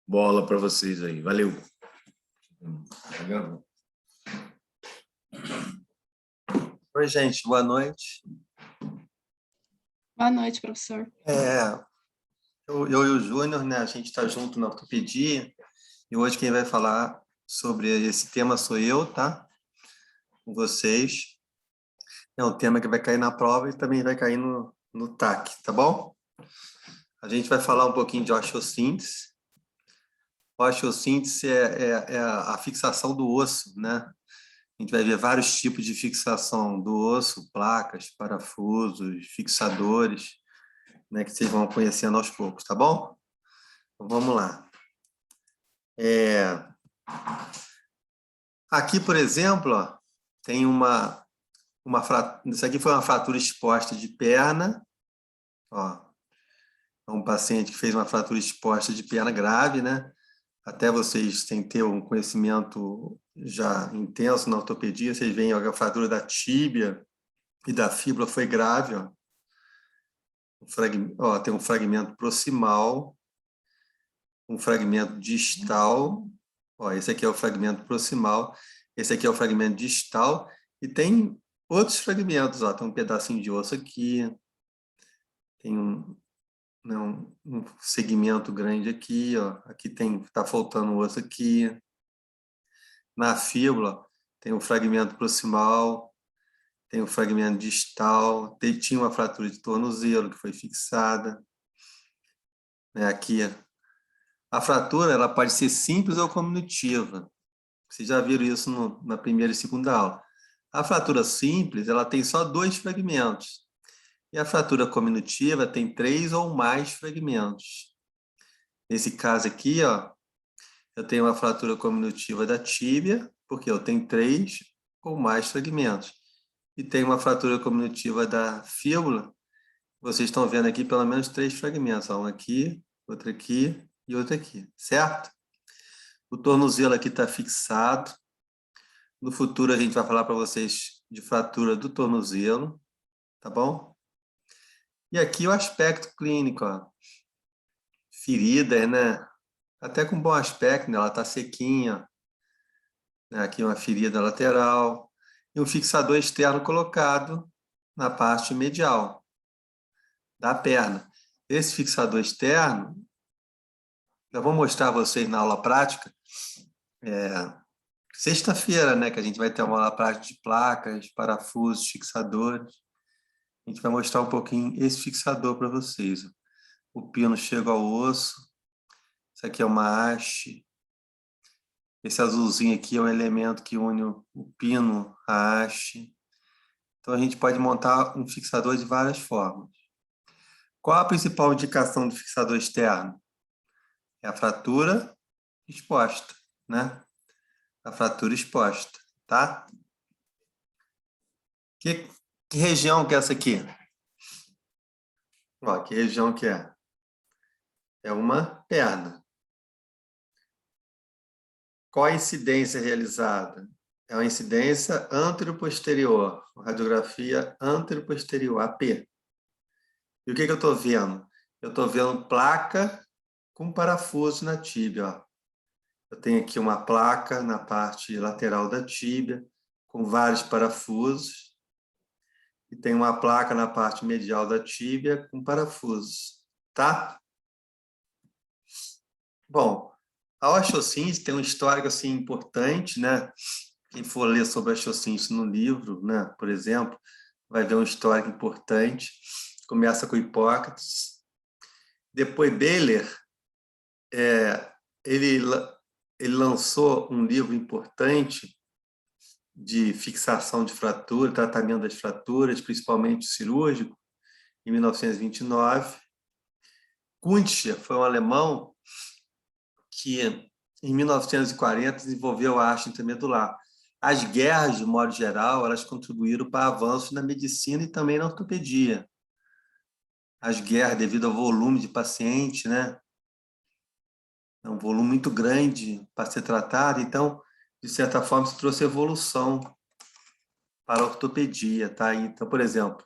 Bola para vocês aí. Valeu. Oi, gente. Boa noite. Boa noite, professor. Eu e o Júnior, né? A gente está junto na ortopedia e hoje quem vai falar sobre esse tema sou eu, tá? Com vocês. É um tema que vai cair na prova e também vai cair no TAC, tá bom? A gente vai falar um pouquinho de osteossíntese. Osteossíntese é a fixação do osso, né? A gente vai ver vários tipos de fixação do osso, placas, parafusos, fixadores, né, que vocês vão conhecendo aos poucos, tá bom? Então, vamos lá. Aqui, por exemplo, ó, tem uma fratura. Isso aqui foi uma fratura exposta de perna. Ó, é um paciente que fez uma fratura exposta de perna grave, né? Até vocês têm que ter um conhecimento já intenso na ortopedia, vocês veem ó, a fratura da tíbia e da fíbula foi grave, ó. Tem um fragmento proximal, um fragmento distal, ó, esse aqui é o fragmento proximal, esse aqui é o fragmento distal, e tem outros fragmentos, ó, tem um pedacinho de osso aqui, tem um segmento grande aqui, ó, aqui está faltando um osso aqui, na fíbula tem um fragmento proximal, tem um fragmento distal, tinha uma fratura de tornozelo que foi fixada, né, aqui. A fratura ela pode ser simples ou cominutiva. Vocês já viram isso na primeira e segunda aula. A fratura simples ela tem só 2 fragmentos. E a fratura cominutiva tem 3 ou mais fragmentos. Nesse caso aqui, ó, eu tenho uma fratura cominutiva da tíbia, porque eu tenho 3 ou mais fragmentos. E tenho uma fratura cominutiva da fíbula. Vocês estão vendo aqui pelo menos 3 fragmentos. Um aqui, outro aqui e outro aqui, certo? O tornozelo aqui está fixado. No futuro a gente vai falar para vocês de fratura do tornozelo, tá bom? E aqui o aspecto clínico, ó. Ferida, né? Até com bom aspecto, né? Ela está sequinha. Aqui uma ferida lateral. E um fixador externo colocado na parte medial da perna. Esse fixador externo, eu vou mostrar a vocês na aula prática. Sexta-feira, né? Que a gente vai ter uma aula prática de placas, parafusos, fixadores. A gente vai mostrar um pouquinho esse fixador para vocês. O pino chega ao osso. Isso aqui é uma haste. Esse azulzinho aqui é um elemento que une o pino à haste. Então, a gente pode montar um fixador de várias formas. Qual a principal indicação do fixador externo? É a fratura exposta, né? A fratura exposta, tá? Que região que é essa aqui? Ó, que região que é? É uma perna. Qual a incidência realizada? É uma incidência anteroposterior, radiografia anteroposterior, AP. E o que eu estou vendo? Eu estou vendo placa com parafuso na tíbia. Ó. Eu tenho aqui uma placa na parte lateral da tíbia, com vários parafusos. E tem uma placa na parte medial da tíbia com parafusos. Tá? Bom, a osteossíntese tem um histórico assim, importante, né? Quem for ler sobre a osteossíntese no livro, né, por exemplo, vai ver um histórico importante. Começa com Hipócrates. Depois, Behler, ele lançou um livro importante de fixação de fratura, tratamento das fraturas, principalmente cirúrgico, em 1929. Kuntscher foi um alemão que, em 1940, desenvolveu a haste intramedular. As guerras, de modo geral, elas contribuíram para avanços na medicina e também na ortopedia. As guerras, devido ao volume de paciente, né? É um volume muito grande para ser tratado, então, de certa forma, se trouxe evolução para a ortopedia, tá? Então, por exemplo,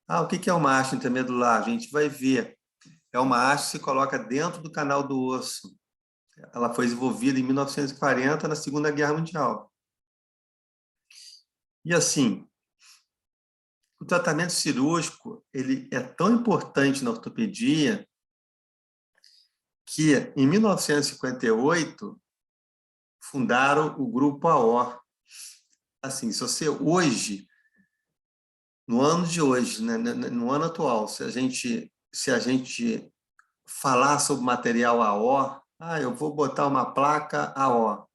o que é uma haste intermedular? A gente vai ver. É uma haste que se coloca dentro do canal do osso. Ela foi desenvolvida em 1940, na Segunda Guerra Mundial. E assim, o tratamento cirúrgico, ele é tão importante na ortopedia que, em 1958, fundaram o Grupo AOR. Assim, se você hoje, no ano de hoje, né, no ano atual, se a gente falar sobre material AOR, eu vou botar uma placa AOR,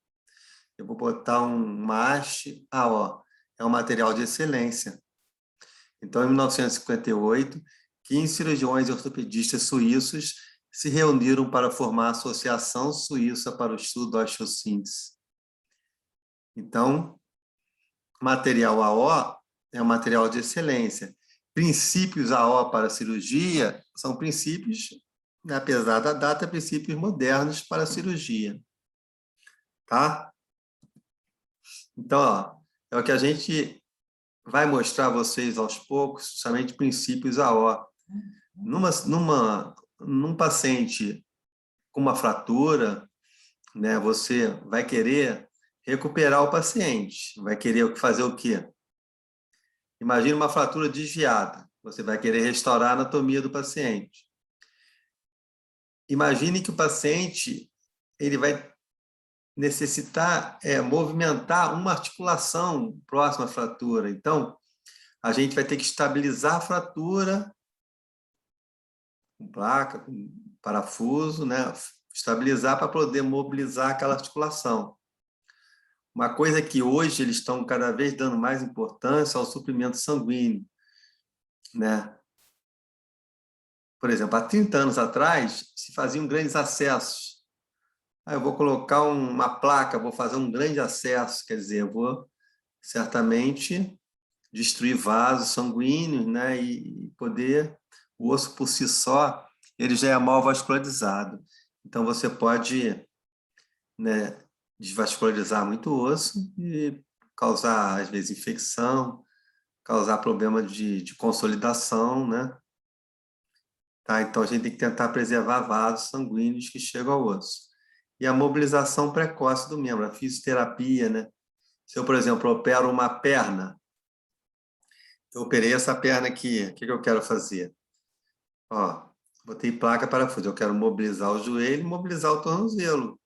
eu vou botar uma haste AOR, é um material de excelência. Então, em 1958, 15 cirurgiões e ortopedistas suíços se reuniram para formar a Associação Suíça para o Estudo da Osteossíntese. Então, material AO é um material de excelência. Princípios AO para a cirurgia são princípios, apesar da data, princípios modernos para a cirurgia. Tá? Então, é o que a gente vai mostrar a vocês aos poucos, justamente princípios AO. Num paciente com uma fratura, né, você vai querer recuperar o paciente, vai querer fazer o quê? Imagina uma fratura desviada, você vai querer restaurar a anatomia do paciente. Imagine que o paciente ele vai necessitar movimentar uma articulação próxima à fratura. Então, a gente vai ter que estabilizar a fratura com placa, com parafuso, né? Estabilizar para poder mobilizar aquela articulação. Uma coisa que hoje eles estão cada vez dando mais importância ao suprimento sanguíneo, né? Por exemplo, há 30 anos atrás, se faziam grandes acessos. Eu vou colocar uma placa, vou fazer um grande acesso, quer dizer, eu vou certamente destruir vasos sanguíneos, né? E poder, o osso por si só, ele já é mal vascularizado. Então, você pode, né, desvascularizar muito o osso e causar, às vezes, infecção, causar problema de consolidação, né? Tá? Então, a gente tem que tentar preservar vasos sanguíneos que chegam ao osso. E a mobilização precoce do membro, a fisioterapia, né? Se eu, por exemplo, opero uma perna, eu operei essa perna aqui, o que eu quero fazer? Ó, botei placa parafuso, eu quero mobilizar o joelho e mobilizar o tornozelo.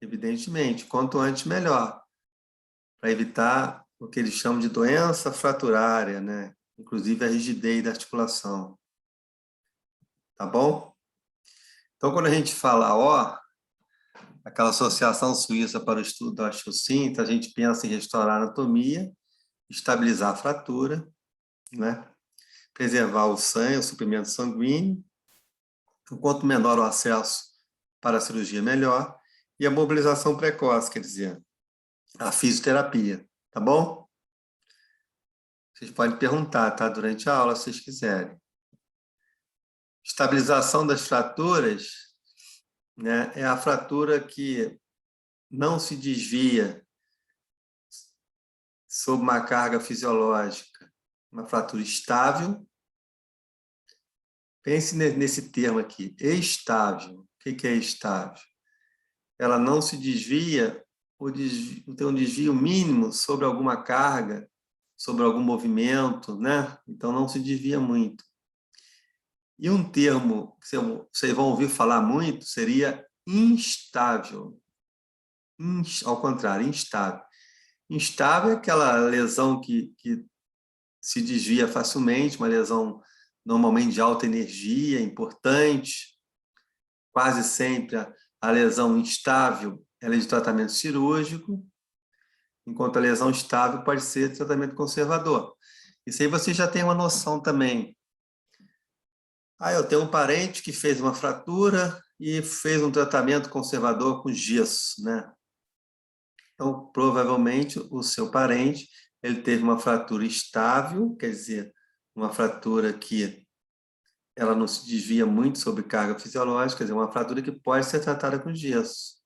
Evidentemente, quanto antes, melhor. Para evitar o que eles chamam de doença fraturária, né? Inclusive a rigidez da articulação. Tá bom? Então, quando a gente fala ó, aquela Associação Suíça para o Estudo da Osteossíntese, a gente pensa em restaurar a anatomia, estabilizar a fratura, né? Preservar o sangue, o suprimento sanguíneo. Quanto menor o acesso para a cirurgia, melhor. E a mobilização precoce, quer dizer, a fisioterapia. Tá bom? Vocês podem perguntar, tá? Durante a aula, se vocês quiserem. Estabilização das fraturas, né? É a fratura que não se desvia sob uma carga fisiológica. Uma fratura estável. Pense nesse termo aqui, estável. O que é estável? Ela não se desvia, ou tem um desvio mínimo sobre alguma carga, sobre algum movimento, né? Então não se desvia muito. E um termo que vocês vão ouvir falar muito seria instável. Ao contrário, instável. Instável é aquela lesão que se desvia facilmente, uma lesão normalmente de alta energia, importante. Quase sempre a lesão instável ela é de tratamento cirúrgico, enquanto a lesão estável pode ser de tratamento conservador. Isso aí você já tem uma noção também. Eu tenho um parente que fez uma fratura e fez um tratamento conservador com gesso, né? Então, provavelmente, o seu parente ele teve uma fratura estável, quer dizer, uma fratura que ela não se desvia muito sobre carga fisiológica, quer dizer, uma fratura que pode ser tratada com gesso.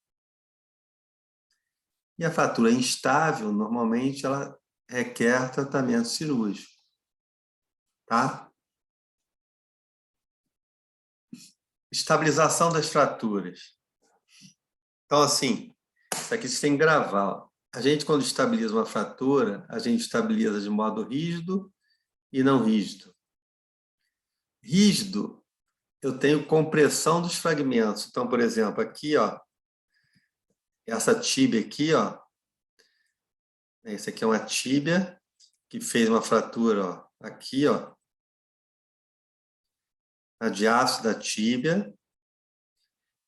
E a fratura instável, normalmente, ela requer tratamento cirúrgico, tá? Estabilização das fraturas. Então, assim, isso aqui você tem que gravar. Ó. A gente, quando estabiliza uma fratura, a gente estabiliza de modo rígido e não rígido. Rígido, eu tenho compressão dos fragmentos. Então, por exemplo, aqui, ó, essa tíbia aqui, ó, esse aqui é uma tíbia que fez uma fratura, ó, aqui, ó, a diástase da tíbia,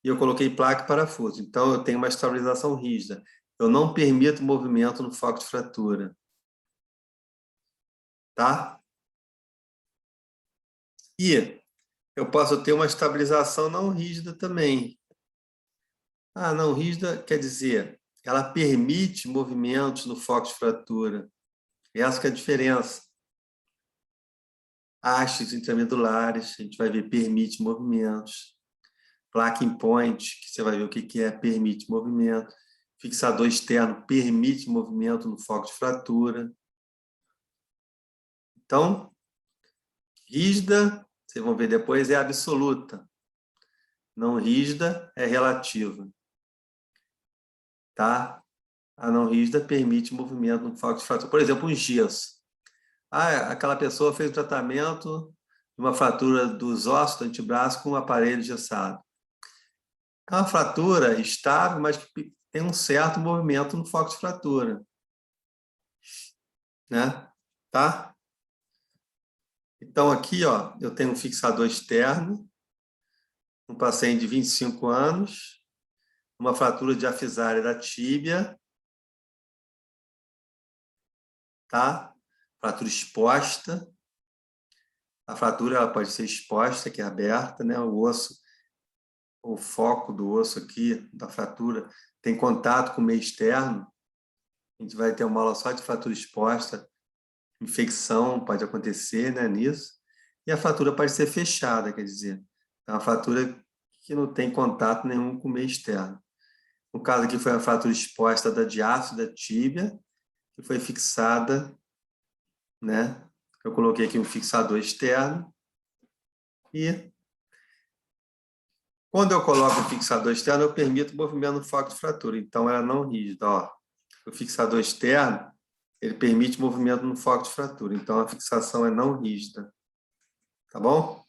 e eu coloquei placa e parafuso. Então, eu tenho uma estabilização rígida. Eu não permito movimento no foco de fratura. Tá? E eu posso ter uma estabilização não rígida também. Ah, não rígida quer dizer, ela permite movimentos no foco de fratura. Essa que é a diferença. Hastes intramedulares, a gente vai ver, permite movimentos. Placa in point, que você vai ver o que é, permite movimento. Fixador externo, permite movimento no foco de fratura. Então, rígida, vocês vão ver depois, é absoluta. Não rígida é relativa. Tá? A não rígida permite movimento no foco de fratura. Por exemplo, um gesso. Ah, aquela pessoa fez o tratamento de uma fratura dos ossos do antebraço com um aparelho engessado. É uma fratura estável, mas que tem um certo movimento no foco de fratura. Né? Tá? Então, aqui, ó, eu tenho um fixador externo, um paciente de 25 anos, uma fratura diafisária da tíbia, tá? Fratura exposta. A fratura ela pode ser exposta, que é aberta, né? O osso, o foco do osso aqui, da fratura, tem contato com o meio externo. A gente vai ter uma aula só de fratura exposta. Infecção pode acontecer, né, nisso. E a fratura pode ser fechada, quer dizer, é uma fratura que não tem contato nenhum com o meio externo. No caso aqui foi a fratura exposta da diástase da tíbia, que foi fixada, né? Eu coloquei aqui um fixador externo e quando eu coloco o fixador externo, eu permito o movimento no foco de fratura. Então, ela não rígida. Ó. O fixador externo, ele permite movimento no foco de fratura. Então, a fixação é não rígida. Tá bom?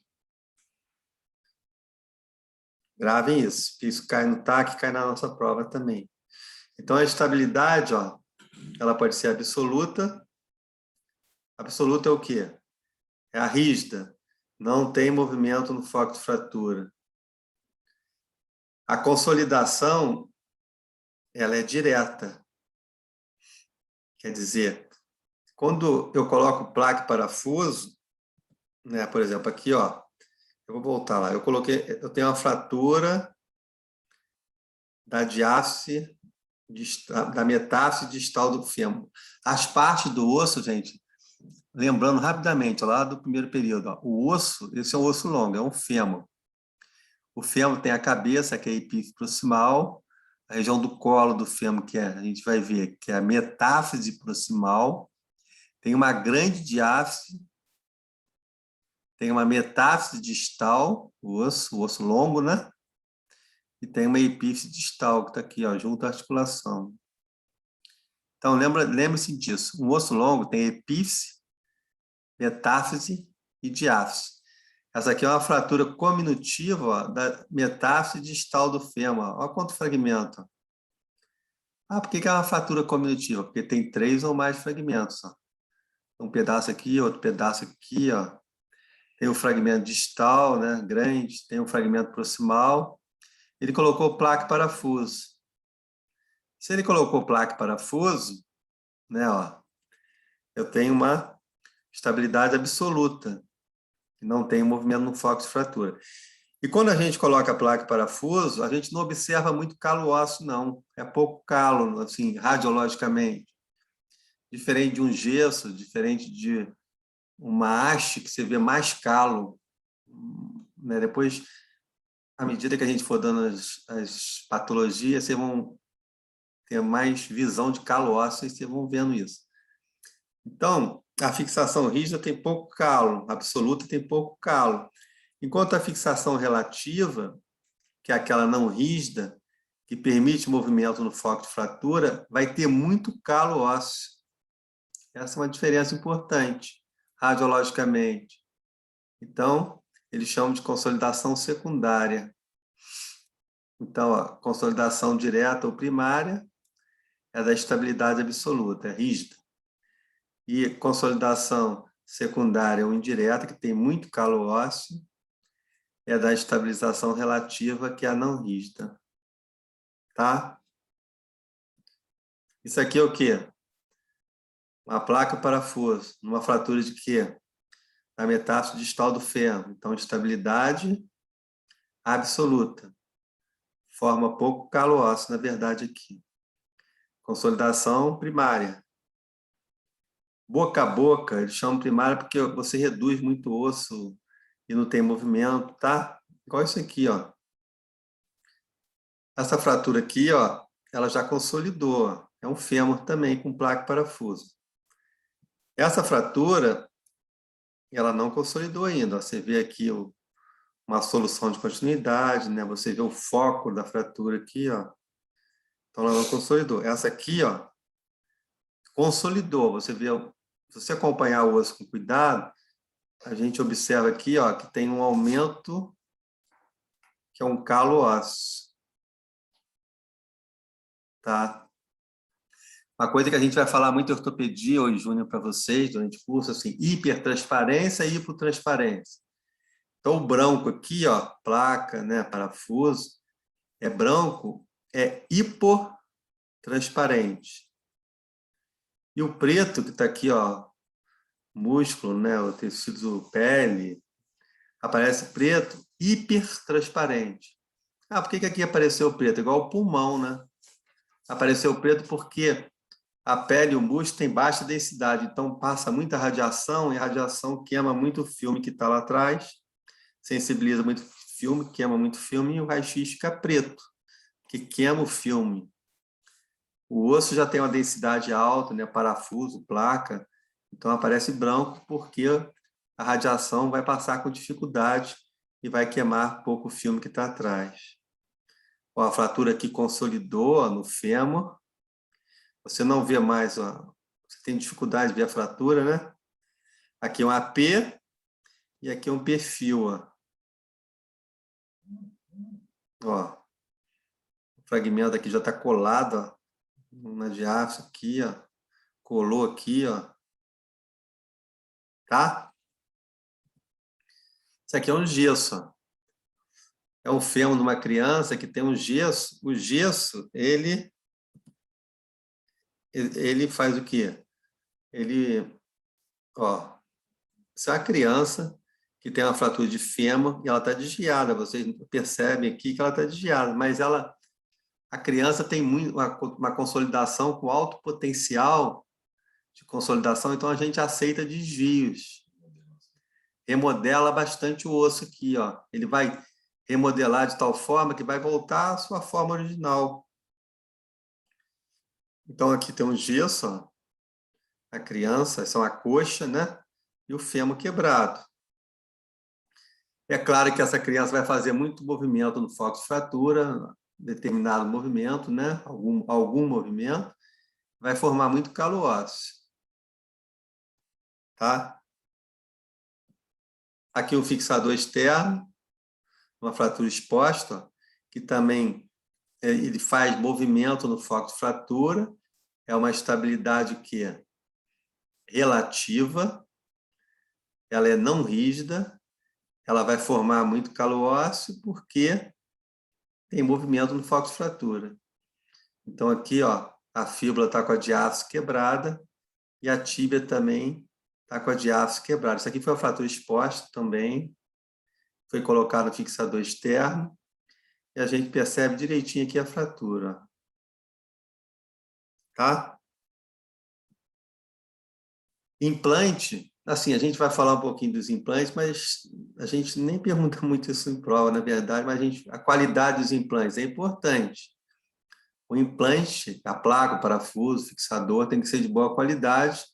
Gravem isso, porque isso cai no TAC e cai na nossa prova também. Então, a estabilidade, ó, ela pode ser absoluta. Absoluta é o quê? É a rígida. Não tem movimento no foco de fratura. A consolidação, ela é direta. Quer dizer, quando eu coloco placa e parafuso, né, por exemplo, aqui, ó, eu vou voltar lá, eu tenho uma fratura da diástase, da metáfise distal do fêmur. As partes do osso, gente, lembrando rapidamente, lá do primeiro período, ó, o osso, esse é um osso longo, é um fêmur. O fêmur tem a cabeça, que é a epífise proximal, a região do colo do fêmur, que a gente vai ver, que é a metáfise proximal, tem uma grande diáfise, tem uma metáfise distal, o osso longo, né? E tem uma epífise distal, que está aqui, ó, junto à articulação. Então, lembre-se disso. Um osso longo tem epífise, metáfise e diáfise. Essa aqui é uma fratura cominutiva, ó, da metáfise distal do fêmur. Olha quanto fragmento. Ah, por que é uma fratura cominutiva? Porque tem 3 ou mais fragmentos. Ó. Um pedaço aqui, outro pedaço aqui, ó. Tem o fragmento distal, né, grande, tem o fragmento proximal. Ele colocou placa e parafuso. Se ele colocou placa e parafuso, né, ó, eu tenho uma estabilidade absoluta, que não tem movimento no foco de fratura. E quando a gente coloca a placa e parafuso, a gente não observa muito calo ósseo, não. É pouco calo, assim, radiologicamente. Diferente de um gesso, diferente de uma haste, que você vê mais calo, né? Depois, à medida que a gente for dando as patologias, vocês vão ter mais visão de calo ósseo e vocês vão vendo isso. Então, a fixação rígida tem pouco calo, a absoluta tem pouco calo. Enquanto a fixação relativa, que é aquela não rígida, que permite movimento no foco de fratura, vai ter muito calo ósseo. Essa é uma diferença importante, radiologicamente. Então, eles chamam de consolidação secundária. Então, a consolidação direta ou primária é da estabilidade absoluta, é rígida. E consolidação secundária ou indireta, que tem muito calo ósseo, é da estabilização relativa, que é a não rígida. Tá? Isso aqui é o quê? Uma placa parafuso, numa fratura de quê? Da metástase distal do fêmur. Então, estabilidade absoluta. Forma pouco calo ósseo, na verdade, aqui. Consolidação primária. Boca a boca, eles chamam primária porque você reduz muito o osso e não tem movimento, tá? Igual isso aqui, ó. Essa fratura aqui, ó, ela já consolidou. É um fêmur também com placa e parafuso. Essa fratura, ela não consolidou ainda. Você vê aqui uma solução de continuidade, né? Você vê o foco da fratura aqui, ó. Então, ela não consolidou. Essa aqui, ó, consolidou. Você vê, se você acompanhar o osso com cuidado, a gente observa aqui, ó, que tem um aumento, que é um calo ósseo. Tá? Uma coisa que a gente vai falar muito em ortopedia hoje, Júnior, para vocês, durante o curso, assim, hipertransparência e hipotransparência. Então, o branco aqui, ó, placa, né, parafuso, é branco, é hipotransparente. E o preto, que está aqui, ó, músculo, né, o tecido pele, aparece preto, hipertransparente. Ah, por que aqui apareceu preto? Igual o pulmão, né? Apareceu preto porque a pele e o músculo têm baixa densidade, então passa muita radiação, e a radiação queima muito o filme que está lá atrás, sensibiliza muito o filme, queima muito o filme, e o raio-x fica preto, que queima o filme. O osso já tem uma densidade alta, né, parafuso, placa, então aparece branco porque a radiação vai passar com dificuldade e vai queimar pouco o filme que está atrás. Ó, a fratura aqui consolidou, ó, no fêmur. Você não vê mais, ó, você tem dificuldade de ver a fratura, né? Aqui é um AP e aqui é um perfil, ó. Ó, o fragmento aqui já está colado, ó, na diáfise aqui, ó. Colou aqui, ó. Tá? Isso aqui é um gesso, ó. É um fêmur de uma criança que tem um gesso. O gesso, ele faz o quê? Ele, ó, se é uma criança que tem uma fratura de fêmur e ela está desviada, vocês percebem aqui que ela está desviada, mas a criança tem uma consolidação com alto potencial de consolidação, então a gente aceita desvios. Remodela bastante o osso aqui, ó. Ele vai remodelar de tal forma que vai voltar à sua forma original. Então aqui tem um gesso, ó. A criança, são a coxa, né? E o fêmur quebrado. É claro que essa criança vai fazer muito movimento no foco de fratura, determinado movimento, né? Algum movimento, vai formar muito calo ósseo. Tá? Aqui um fixador externo, uma fratura exposta, que também ele faz movimento no foco de fratura, é uma estabilidade que é relativa, ela é não rígida, ela vai formar muito calo ósseo porque tem movimento no foco de fratura. Então aqui, ó, a fíbula está com a diáfise quebrada e a tíbia também está com a diáfise quebrada. Isso aqui foi uma fratura exposta também, foi colocado o fixador externo, e a gente percebe direitinho aqui a fratura. Tá? Implante, assim, a gente vai falar um pouquinho dos implantes, mas a gente nem pergunta muito isso em prova, na verdade, mas a qualidade dos implantes é importante. O implante, a placa, o parafuso, o fixador tem que ser de boa qualidade,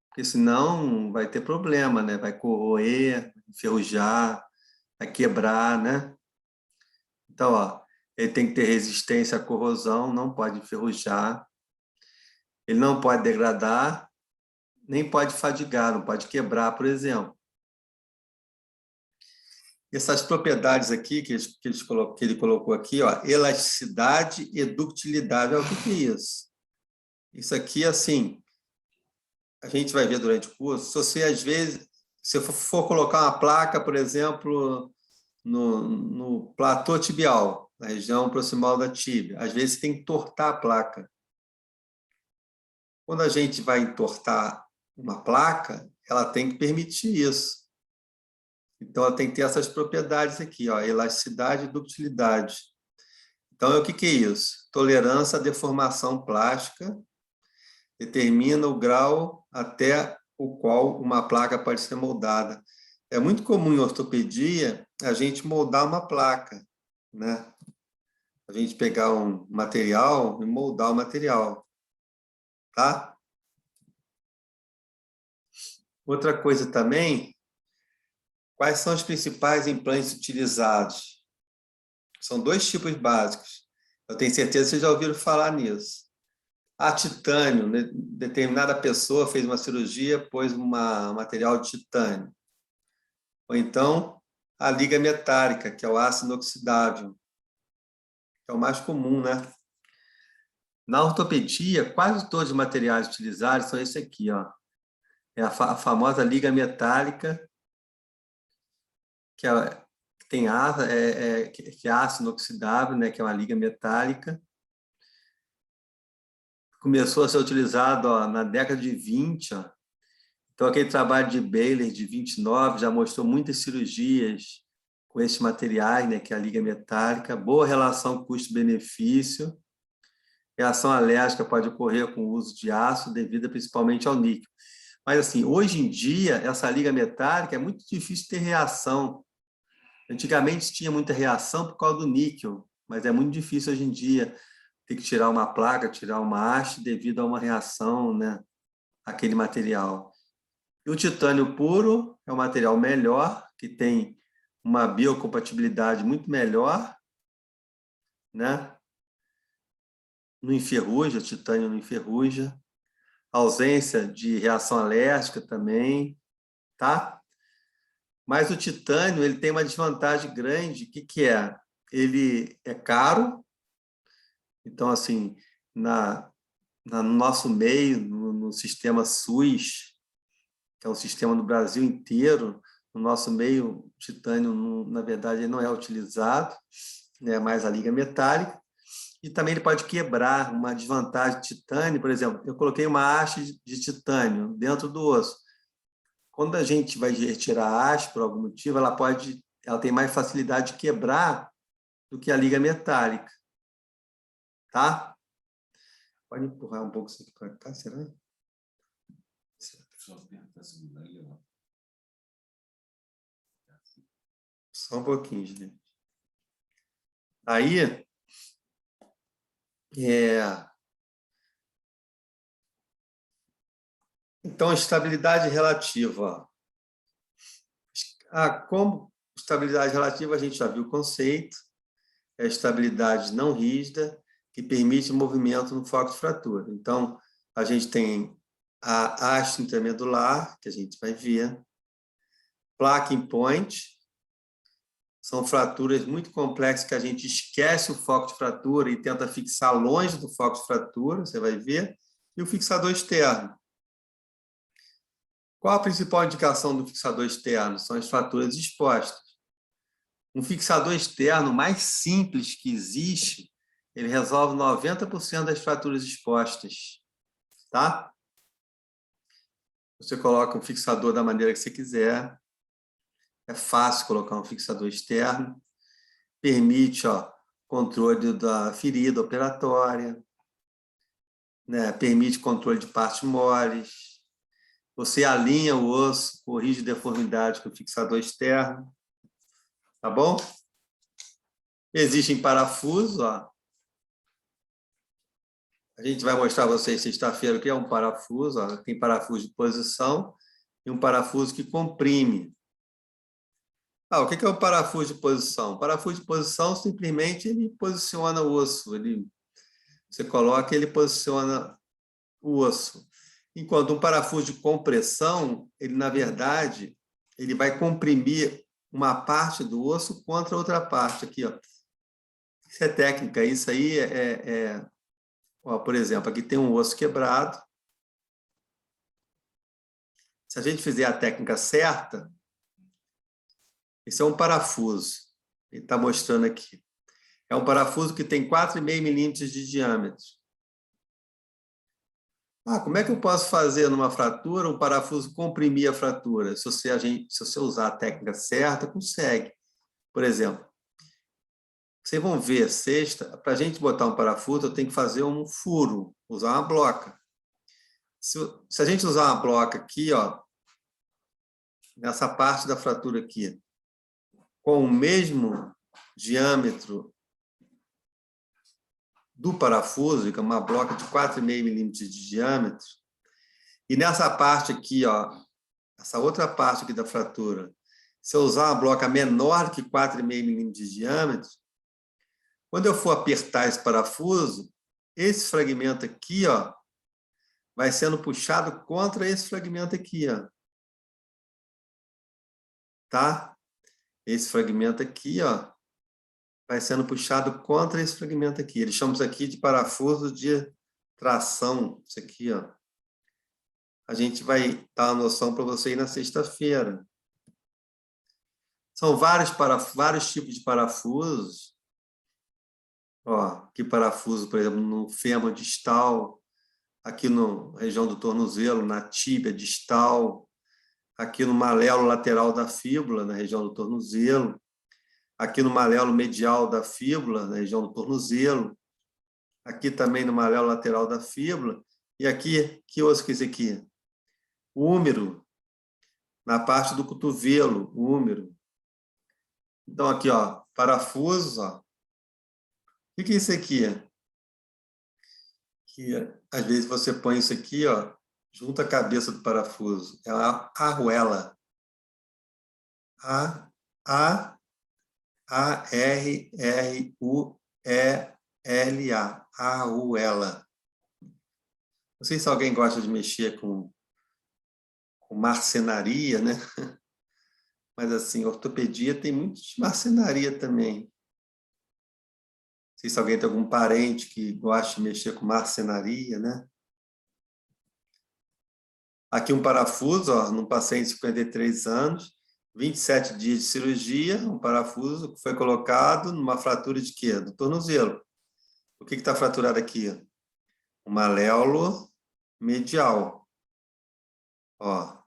porque senão vai ter problema, né? Vai corroer, enferrujar, vai quebrar, né? Então, ó, ele tem que ter resistência à corrosão, não pode enferrujar, ele não pode degradar, nem pode fadigar, não pode quebrar, por exemplo. Essas propriedades aqui que ele colocou aqui, ó, elasticidade e ductilidade, o que é isso? Isso aqui, assim, a gente vai ver durante o curso, se você, às vezes, se eu for colocar uma placa, por exemplo, no platô tibial, na região proximal da tíbia, às vezes tem que entortar a placa. Quando a gente vai entortar uma placa, ela tem que permitir isso. Então, ela tem que ter essas propriedades aqui, ó, elasticidade e ductilidade. Então, o que é isso? Tolerância à deformação plástica determina o grau até o qual uma placa pode ser moldada. É muito comum em ortopedia a gente moldar uma placa, né? A gente pegar um material e moldar o material, tá? Outra coisa também, quais são os principais implantes utilizados? São 2 tipos básicos. Eu tenho certeza que vocês já ouviram falar nisso. A titânio, né? Determinada pessoa fez uma cirurgia, pôs um material de titânio. Ou então, a liga metálica, que é o aço inoxidável, que é o mais comum, né? Na ortopedia, quase todos os materiais utilizados são esse aqui, ó. É a famosa liga metálica, que tem que é aço inoxidável, né? Que é uma liga metálica. Começou a ser utilizado, ó, na década de 20, ó. Então, aquele trabalho de Baylor, de 29, já mostrou muitas cirurgias com esses materiais, né, que é a liga metálica, boa relação custo-benefício, reação alérgica pode ocorrer com o uso de aço, devido principalmente ao níquel. Mas, assim, hoje em dia, essa liga metálica é muito difícil ter reação. Antigamente tinha muita reação por causa do níquel, mas é muito difícil hoje em dia ter que tirar uma placa, tirar uma haste devido a uma reação, né, àquele material. E o titânio puro é um material melhor, que tem uma biocompatibilidade muito melhor, né? Não enferruja, o titânio não enferruja. Ausência de reação alérgica também, tá? Mas o titânio, ele tem uma desvantagem grande, o que é? Ele é caro, então, assim, no nosso meio, no sistema SUS, que é um sistema no Brasil inteiro, no nosso meio, o titânio, na verdade, ele não é utilizado, né, mais a liga metálica, e também ele pode quebrar. Uma desvantagem de titânio, por exemplo, eu coloquei uma haste de titânio dentro do osso. Quando a gente vai retirar a haste, por algum motivo, ela tem mais facilidade de quebrar do que a liga metálica, tá? Pode empurrar um pouco isso aqui para cá, será? Só um pouquinho, gente. Aí, então, estabilidade relativa. Como estabilidade relativa, a gente já viu o conceito, é a estabilidade não rígida, que permite movimento no foco de fratura. Então, a gente tem a haste intermedular, que a gente vai ver, placa in point, são fraturas muito complexas que a gente esquece o foco de fratura e tenta fixar longe do foco de fratura, você vai ver, e o fixador externo. Qual a principal indicação do fixador externo? São as fraturas expostas. Um fixador externo mais simples que existe, ele resolve 90% das fraturas expostas, tá? Você coloca o fixador da maneira que você quiser, É fácil colocar um fixador externo. Permite, ó, controle da ferida operatória, né? Permite controle de partes moles. Você alinha o osso, corrige deformidade com o fixador externo. Tá bom? Existem parafusos, ó. A gente vai mostrar a vocês sexta-feira o que é um parafuso. Ó. Tem parafuso de posição e um parafuso que comprime. O que é o parafuso de posição? O parafuso de posição, simplesmente, ele posiciona o osso. Você coloca, ele posiciona o osso. Enquanto um parafuso de compressão, ele, na verdade, ele vai comprimir uma parte do osso contra outra parte. Aqui, ó. Isso é técnica. Isso aí ó, por exemplo, aqui tem um osso quebrado. Se a gente fizer a técnica certa, esse é um parafuso. Ele está mostrando aqui. É um parafuso que tem 4,5 milímetros de diâmetro. Como é que eu posso fazer numa fratura um parafuso comprimir a fratura? Se você usar a técnica certa, consegue. Por exemplo, vocês vão ver, sexta, para a gente botar um parafuso, eu tenho que fazer um furo, usar uma bloca. Se a gente usar uma bloca aqui, ó, nessa parte da fratura aqui, com o mesmo diâmetro do parafuso, que é uma bloca de 4,5 milímetros de diâmetro, e nessa parte aqui, ó, essa outra parte aqui da fratura, se eu usar uma bloca menor que 4,5 milímetros de diâmetro, quando eu for apertar esse parafuso, esse fragmento aqui, ó, vai sendo puxado contra esse fragmento aqui, ó. Tá? Esse fragmento aqui, ó, vai sendo puxado contra esse fragmento aqui. Eles chamam isso aqui de parafuso de tração. Isso aqui, ó. A gente vai dar uma noção para você aí na sexta-feira. São vários tipos de parafusos. Ó, aqui parafuso, por exemplo, no fêmur distal, aqui na região do tornozelo, na tíbia distal, aqui no maléolo lateral da fíbula, na região do tornozelo, aqui no maléolo medial da fíbula, na região do tornozelo, aqui também no maléolo lateral da fíbula, e aqui, que osso que é esse aqui? O húmero, na parte do cotovelo, o húmero. Então, aqui, ó, parafusos, ó. O que é isso aqui? Que, às vezes, você põe isso aqui, ó, junto à cabeça do parafuso. É a arruela. A-R-R-U-E-L-A. Arruela. Não sei se alguém gosta de mexer com marcenaria, né? Mas, assim, ortopedia tem muito de marcenaria também. Não sei se alguém tem algum parente que gosta de mexer com marcenaria, né? Aqui um parafuso, ó, num paciente de 53 anos, 27 dias de cirurgia, um parafuso que foi colocado numa fratura de quê? Do tornozelo. O que está fraturado aqui? O maléolo medial. Ó,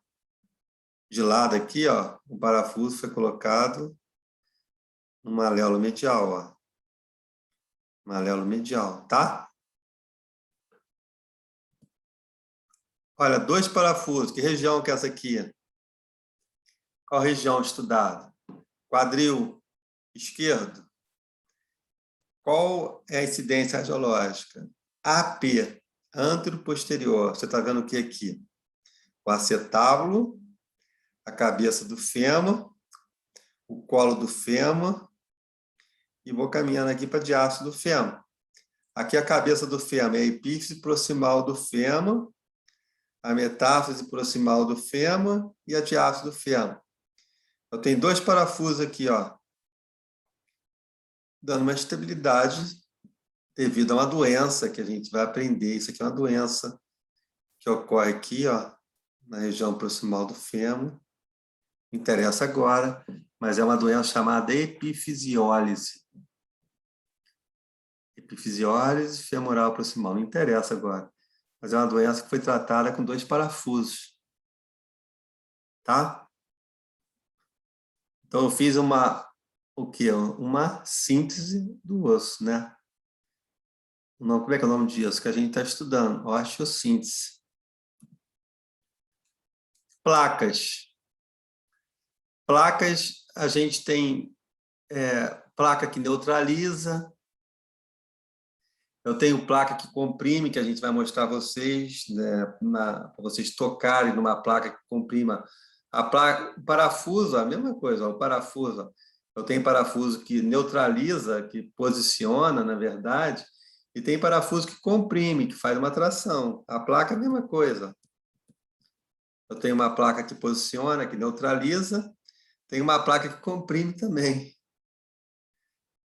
de lado aqui, ó, o parafuso foi colocado no maléolo medial, ó. Maléolo medial, tá? Olha, 2 parafusos. Que região que é essa aqui? Qual região estudada? Quadril esquerdo. Qual é a incidência radiológica? AP, antero-posterior. Você está vendo o que aqui? O acetábulo, a cabeça do fêmur, o colo do fêmur, e vou caminhando aqui para a diástase do fêmur. Aqui a cabeça do fêmur é a epífise proximal do fêmur, a metáfise proximal do fêmur e a diástase do fêmur. Eu tenho 2 parafusos aqui, ó, dando uma estabilidade devido a uma doença que a gente vai aprender. Isso aqui é uma doença que ocorre aqui, ó, na região proximal do fêmur. Não interessa agora, mas é uma doença chamada epifisiólise. Epifisiólise femoral proximal. Não interessa agora, mas é uma doença que foi tratada com 2 parafusos. Tá? Então, eu fiz o quê? Uma síntese do osso, né? Não, como é que é o nome disso que a gente está estudando? Osteossíntese. Placas. Placas, a gente tem placa que neutraliza. Eu tenho placa que comprime, que a gente vai mostrar a vocês, né, para vocês tocarem numa placa que comprima. O parafuso, a mesma coisa, o parafuso. Eu tenho parafuso que neutraliza, que posiciona, na verdade, e tem parafuso que comprime, que faz uma tração. A placa é a mesma coisa. Eu tenho uma placa que posiciona, que neutraliza, tem uma placa que comprime também.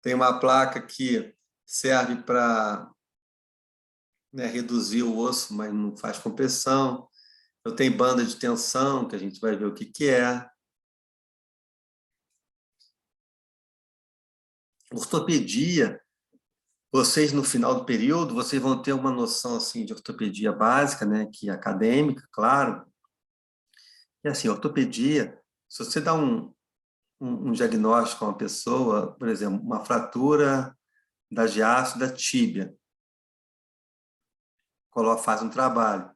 Tem uma placa que serve para, né, reduzir o osso, mas não faz compressão. Eu tenho banda de tensão, que a gente vai ver o que é. Ortopedia, vocês no final do período, vocês vão ter uma noção assim de ortopedia básica, né, que é acadêmica, claro. E assim, ortopedia, se você dá um diagnóstico a uma pessoa, por exemplo, uma fratura da diástase da tíbia, faz um trabalho.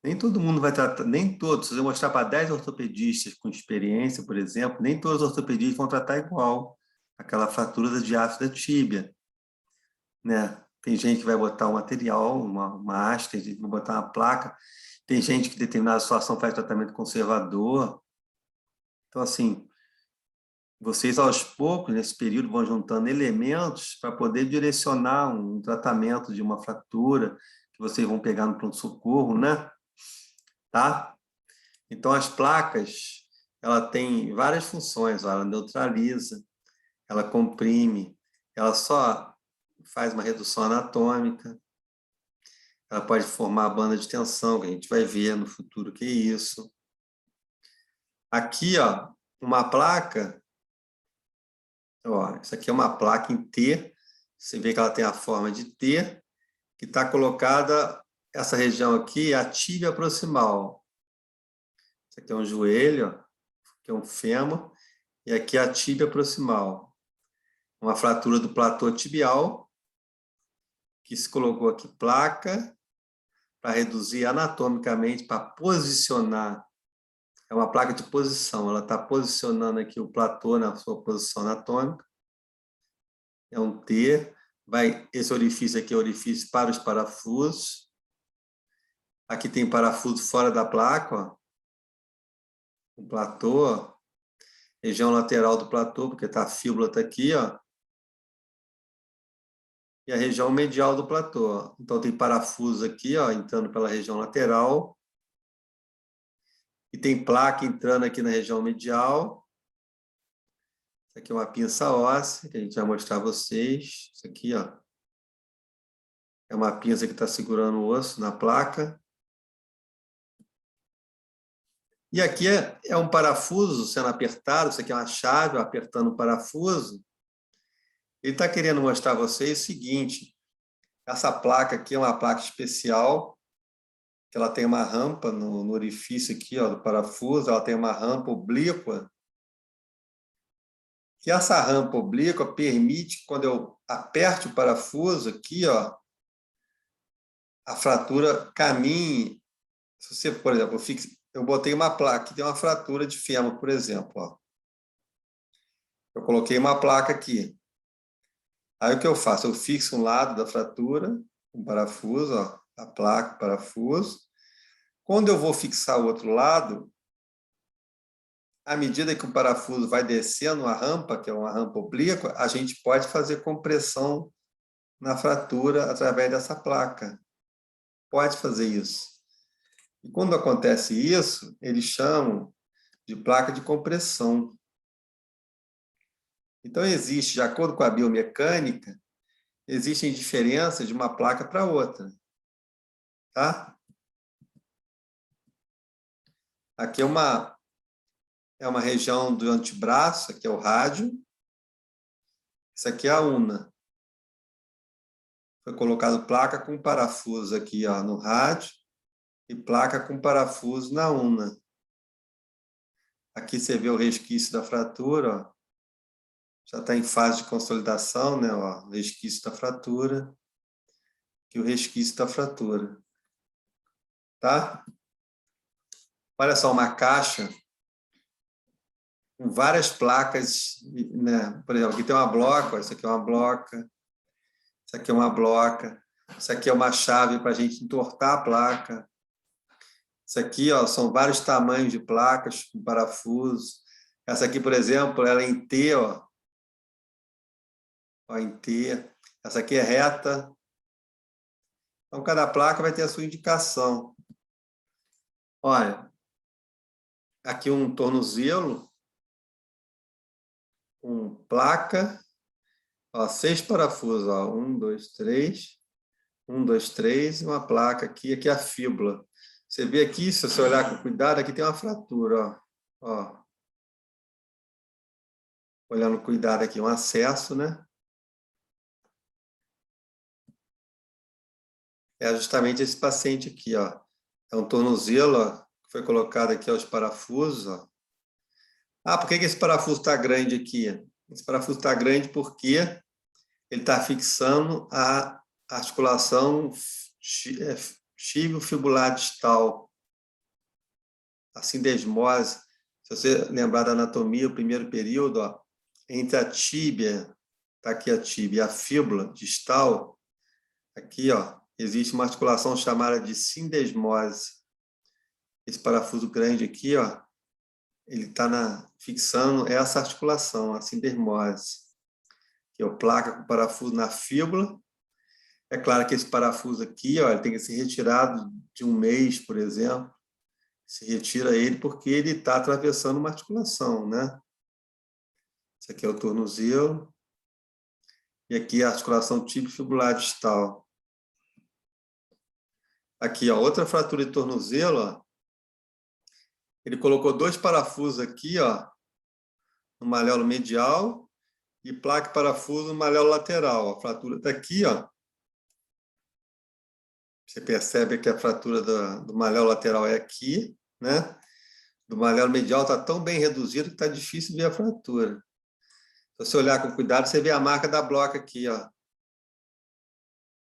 Nem todo mundo vai tratar, nem todos, se eu mostrar para 10 ortopedistas com experiência, por exemplo, nem todos os ortopedistas vão tratar igual aquela fratura da diástase da tíbia, né? Tem gente que vai botar um material, uma haste, tem gente que vai botar uma placa, tem gente que em determinada situação faz tratamento conservador. Então, assim, vocês aos poucos, nesse período, vão juntando elementos para poder direcionar um tratamento de uma fratura que vocês vão pegar no pronto-socorro, né? Tá? Então, as placas, ela tem várias funções, ela neutraliza, ela comprime, ela só faz uma redução anatômica, ela pode formar a banda de tensão, que a gente vai ver no futuro que é isso. Aqui, ó, uma placa, ó, isso aqui é uma placa em T, você vê que ela tem a forma de T, que está colocada, essa região aqui é a tíbia proximal. Isso aqui é um joelho, ó, aqui é um fêmur, e aqui é a tíbia proximal. Uma fratura do platô tibial, que se colocou aqui placa, para reduzir anatomicamente, para posicionar. É uma placa de posição, ela está posicionando aqui o platô na sua posição anatômica. É um T. Esse orifício aqui é o orifício para os parafusos. Aqui tem parafuso fora da placa, ó. O platô, ó. Região lateral do platô, porque a fíbula está aqui, ó. E a região medial do platô, ó. Então, tem parafuso aqui, ó, entrando pela região lateral. E tem placa entrando aqui na região medial. Isso aqui é uma pinça óssea, que a gente vai mostrar a vocês. Isso aqui, ó, é uma pinça que está segurando o osso na placa. E aqui é um parafuso sendo apertado. Isso aqui é uma chave, ó, apertando o parafuso. Ele está querendo mostrar a vocês o seguinte. Essa placa aqui é uma placa especial, que ela tem uma rampa no orifício aqui, ó, do parafuso. Ela tem uma rampa oblíqua. Que essa rampa oblíqua permite, quando eu aperte o parafuso aqui, ó, a fratura caminhe. Se você, por exemplo, eu botei uma placa, aqui tem uma fratura de fêmur, por exemplo. Ó. Eu coloquei uma placa aqui. Aí o que eu faço? Eu fixo um lado da fratura, um parafuso, ó, a placa, o parafuso. Quando eu vou fixar o outro lado, à medida que o parafuso vai descendo a rampa, que é uma rampa oblíqua, a gente pode fazer compressão na fratura através dessa placa. Pode fazer isso. E quando acontece isso, eles chamam de placa de compressão. Então, existe, de acordo com a biomecânica, existem diferenças de uma placa para outra. Tá? Aqui é uma região do antebraço, aqui é o rádio. Isso aqui é a una. Foi colocado placa com parafuso aqui, ó, no rádio e placa com parafuso na una. Aqui você vê o resquício da fratura, ó. Já está em fase de consolidação, né? Ó, o resquício da fratura. Aqui o resquício da fratura. Tá? Olha só, uma caixa com várias placas, né? Por exemplo, aqui tem uma bloca, ó, isso aqui é uma bloca, isso aqui é uma bloca, isso aqui é uma chave para a gente entortar a placa. Isso aqui, ó, são vários tamanhos de placas com parafuso. Essa aqui, por exemplo, ela é em T, ó. Ó, em T. Essa aqui é reta. Então, cada placa vai ter a sua indicação. Olha, aqui um tornozelo, com placa, ó, 6 parafusos, ó, 1, 2, 3, 1, 2, 3, e uma placa aqui, aqui é a fíbula. Você vê aqui, se você olhar com cuidado, aqui tem uma fratura, ó. Ó. Olhando com cuidado aqui, um acesso, né? É justamente esse paciente aqui, ó. É um tornozelo, ó, que foi colocado aqui aos parafusos, ó. Ah, por que esse parafuso está grande aqui? Esse parafuso está grande porque ele está fixando a articulação tibio-fibular distal, a sindesmose. Se você lembrar da anatomia, o primeiro período, ó, entre a tíbia, está aqui a tíbia, e a fíbula distal, aqui, ó, existe uma articulação chamada de sindesmose. Esse parafuso grande aqui, ó, ele está fixando essa articulação, a sindesmose, que é o placa com parafuso na fíbula. É claro que esse parafuso aqui, ó, ele tem que ser retirado de um mês, por exemplo. Se retira ele porque ele está atravessando uma articulação, né? Esse aqui é o tornozelo. E aqui a articulação tíbio-fibular distal. Aqui, ó, outra fratura de tornozelo, ó. Ele colocou 2 parafusos aqui, ó, no maléolo medial e placa e parafuso no maléolo lateral. A fratura está aqui, ó. Você percebe que a fratura do maléolo lateral é aqui, né? Do maléolo medial está tão bem reduzido que está difícil ver a fratura. Se você olhar com cuidado, você vê a marca da bloca aqui, ó.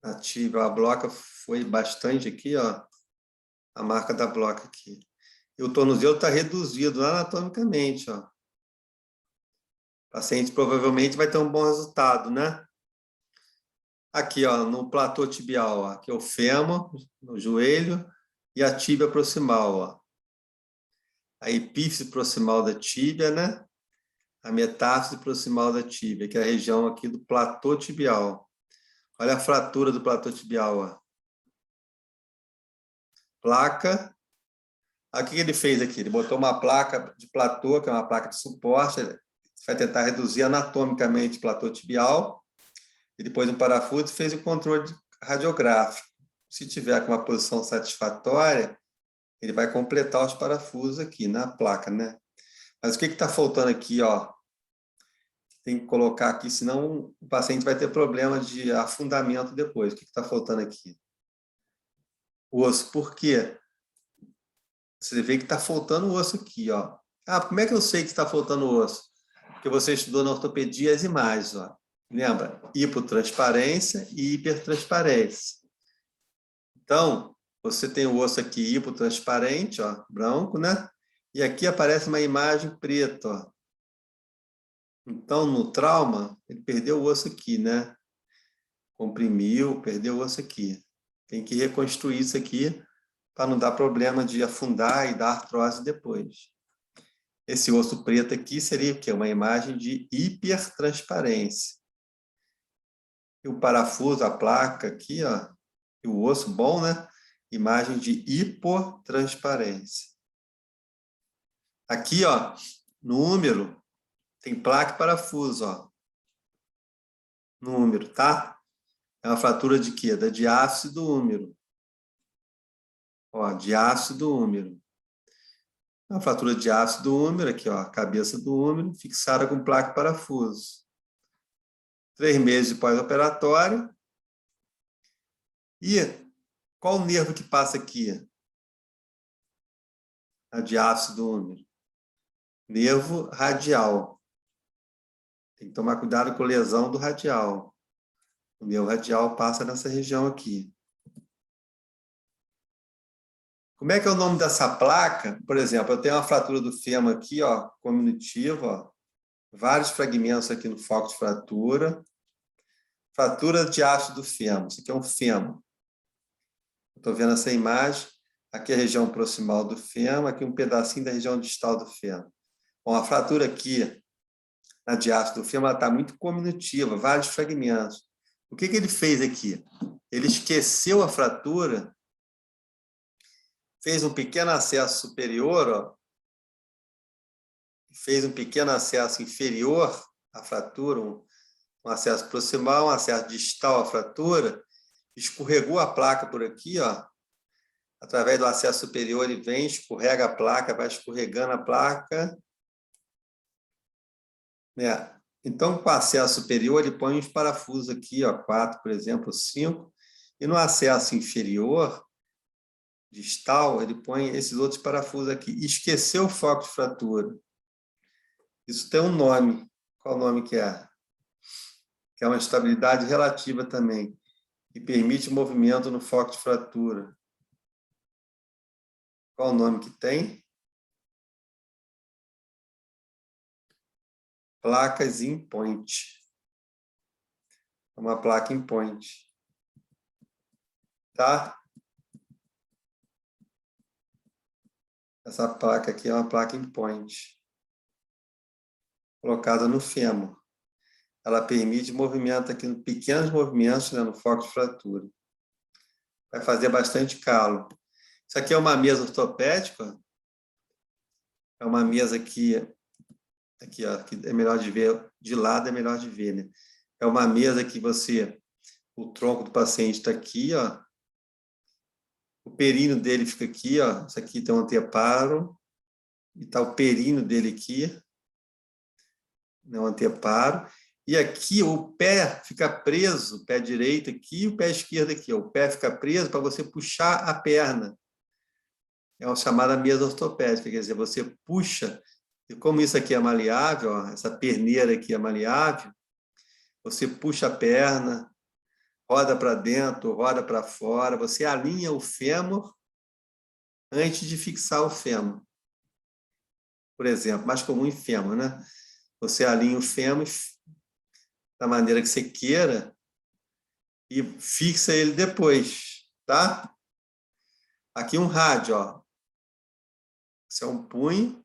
Ativa, a bloca foi bastante aqui, ó. A marca da bloca aqui. E o tornozelo está reduzido anatomicamente, ó. O paciente provavelmente vai ter um bom resultado, né? Aqui, ó, no platô tibial, ó, aqui é o fêmur, no joelho, e a tíbia proximal, ó. A epífise proximal da tíbia, né? A metáfise proximal da tíbia, que é a região aqui do platô tibial. Olha a fratura do platô tibial, ó. Placa. Aí, o que ele fez aqui? Ele botou uma placa de platô, que é uma placa de suporte, vai tentar reduzir anatomicamente o platô tibial, e depois um parafuso fez o controle radiográfico. Se tiver com uma posição satisfatória, ele vai completar os parafusos aqui na placa, né? Mas o que está faltando aqui, ó? Tem que colocar aqui, senão o paciente vai ter problema de afundamento depois. O que está faltando aqui? O osso. Por quê? Você vê que está faltando o osso aqui, ó. Ah, como é que eu sei que está faltando o osso? Porque você estudou na ortopedia as imagens, ó. Lembra? Hipotransparência e hipertransparência. Então, você tem o osso aqui hipotransparente, ó, branco, né? E aqui aparece uma imagem preta, ó. Então, no trauma, ele perdeu o osso aqui, né? Comprimiu, perdeu o osso aqui. Tem que reconstruir isso aqui para não dar problema de afundar e dar artrose depois. Esse osso preto aqui seria o quê? Uma imagem de hipertransparência. E o parafuso, a placa aqui, ó, e o osso bom, né? Imagem de hipotransparência. Aqui, ó, no úmero, tem placa e parafuso, ó. No úmero, tá? É uma fratura de quê? Da diáfise do úmero. Ó, diáfise do úmero. A fratura de diáfise do úmero, aqui, ó, a cabeça do úmero, fixada com placa e parafuso. 3 meses de pós-operatório. E qual o nervo que passa aqui? A diáfise do úmero. nervo radial. Tem que tomar cuidado com lesão do radial. O nervo radial passa nessa região aqui. Como é que é o nome dessa placa? Por exemplo, eu tenho uma fratura do fêmur aqui, ó, cominutivo, ó, vários fragmentos aqui no foco de fratura. Fratura de ácido do fêmur. Isso aqui é um fêmur. Estou vendo essa imagem. Aqui é a região proximal do fêmur, aqui um pedacinho da região distal do fêmur. Bom, a fratura aqui, na diástase do fêmur, ela está muito cominutiva, vários fragmentos. O que ele fez aqui? Ele esqueceu a fratura, fez um pequeno acesso superior, ó, fez um pequeno acesso inferior à fratura, um acesso proximal, um acesso distal à fratura, escorregou a placa por aqui, ó, através do acesso superior, ele vem, escorrega a placa, vai escorregando a placa, né? Então, com o acesso superior, ele põe os parafusos aqui, ó, 4, por exemplo, 5, e no acesso inferior, distal, ele põe esses outros parafusos aqui. Esqueceu o foco de fratura. Isso tem um nome. Qual o nome que é? Que é uma estabilidade relativa também, que permite movimento no foco de fratura. Qual o nome que tem? Placas in point. É uma placa in point. Tá? Essa placa aqui é uma placa in point. Colocada no fêmur. Ela permite movimento aqui, pequenos movimentos, né, no foco de fratura. Vai fazer bastante calo. Isso aqui é uma mesa ortopédica. É uma mesa que aqui, ó, que é melhor de ver, de lado é melhor de ver, né? É uma mesa que o tronco do paciente está aqui, ó. O períneo dele fica aqui, ó. Isso aqui tem um anteparo, e está o períneo dele aqui, né, um anteparo. E aqui o pé fica preso, o pé direito aqui e o pé esquerdo aqui. Ó. O pé fica preso para você puxar a perna. É uma chamada mesa ortopédica, quer dizer, você puxa. E como isso aqui é maleável, ó, essa perneira aqui é maleável, você puxa a perna, roda para dentro, roda para fora, você alinha o fêmur antes de fixar o fêmur. Por exemplo, mais comum em fêmur, né? Você alinha o fêmur da maneira que você queira e fixa ele depois, tá? Aqui um rádio, ó. Isso é um punho.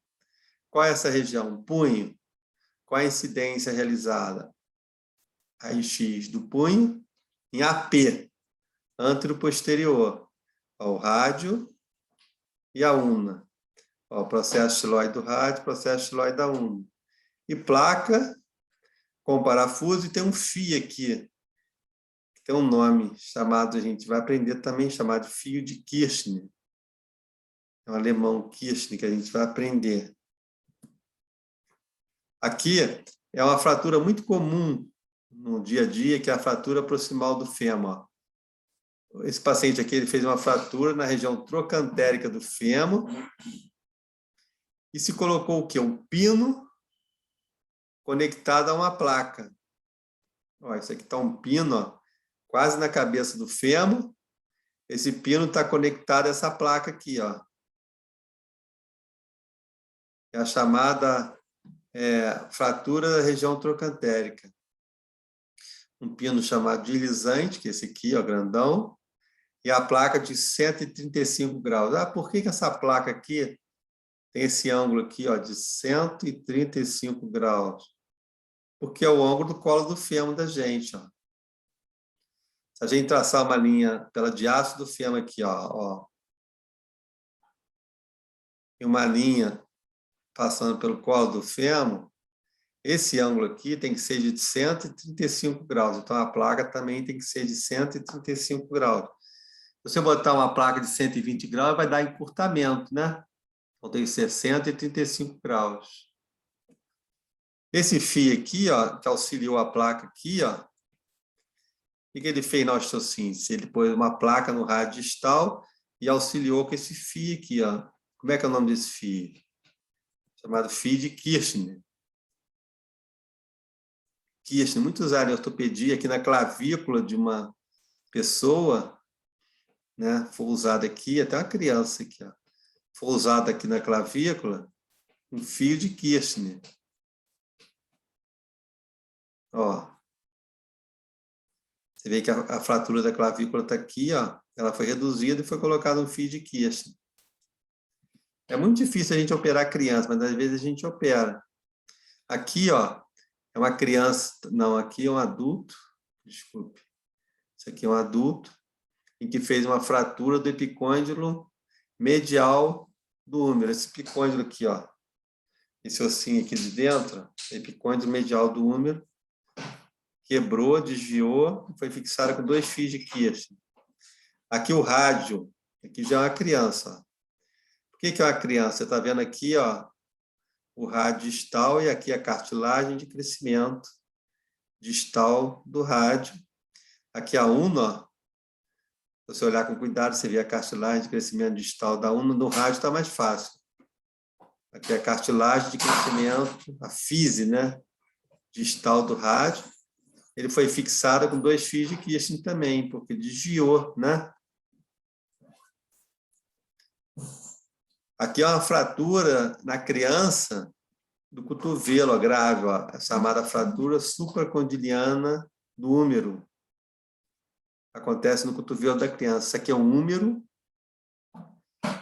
Qual é essa região? Punho. Qual a incidência realizada? Raio-X do punho em AP, antero-posterior. O rádio e a ulna. O processo estiloide do rádio, processo estiloide da ulna. E placa com parafuso, e tem um fio aqui, que tem um nome chamado, a gente vai aprender também, chamado fio de Kirchner. É um alemão Kirchner que a gente vai aprender. Aqui é uma fratura muito comum no dia a dia, que é a fratura proximal do fêmur. Esse paciente aqui ele fez uma fratura na região trocantérica do fêmur e se colocou o quê? Um pino conectado a uma placa. Ó, isso aqui está um pino, ó, quase na cabeça do fêmur. Esse pino está conectado a essa placa aqui, ó. É a chamada fratura da região trocantérica. Um pino chamado de deslizante, que é esse aqui, ó, grandão, e a placa de 135 graus. Ah, por que essa placa aqui tem esse ângulo aqui, ó, de 135 graus? Porque é o ângulo do colo do fêmur da gente, ó. Se a gente traçar uma linha pela diástase do fêmur aqui, ó, e uma linha passando pelo colo do fêmur, esse ângulo aqui tem que ser de 135 graus. Então, a placa também tem que ser de 135 graus. Se você botar uma placa de 120 graus, vai dar encurtamento, né? Então, tem que ser 135 graus. Esse fio aqui, ó, que auxiliou a placa aqui, ó, o que ele fez na osteossíntese? Ele pôs uma placa no rádio distal e auxiliou com esse fio aqui, ó. Como é que é o nome desse fio? chamado fio de Kirchner. Kirchner, muito usado em ortopedia, aqui na clavícula de uma pessoa, né? Foi usado aqui, até uma criança aqui, ó. Foi usado aqui na clavícula um fio de Kirchner. Ó. Você vê que a fratura da clavícula está aqui, ó. Ela foi reduzida e foi colocado um fio de Kirchner. É muito difícil a gente operar criança, mas às vezes a gente opera. Aqui, ó, é uma criança, não, aqui é um adulto, desculpe. Isso aqui é um adulto em que fez uma fratura do epicôndilo medial do húmero. Esse epicôndilo aqui, ó, esse ossinho aqui de dentro, epicôndilo medial do húmero, quebrou, desviou, foi fixado com 2 fios de Kirchner. Aqui o rádio, aqui já é uma criança. Ó. Por que é uma criança? Você está vendo aqui, ó, o rádio distal e aqui a cartilagem de crescimento distal do rádio. Aqui a una, ó, se você olhar com cuidado, você vê a cartilagem de crescimento distal da una, no rádio está mais fácil. Aqui a cartilagem de crescimento, a fise, né, distal do rádio. Ele foi fixado com 2 fios de Kirchner também, porque desviou, né? Aqui é uma fratura na criança do cotovelo, ó, grave, ó, a chamada fratura supracondiliana do húmero. Acontece no cotovelo da criança. Isso aqui é o húmero,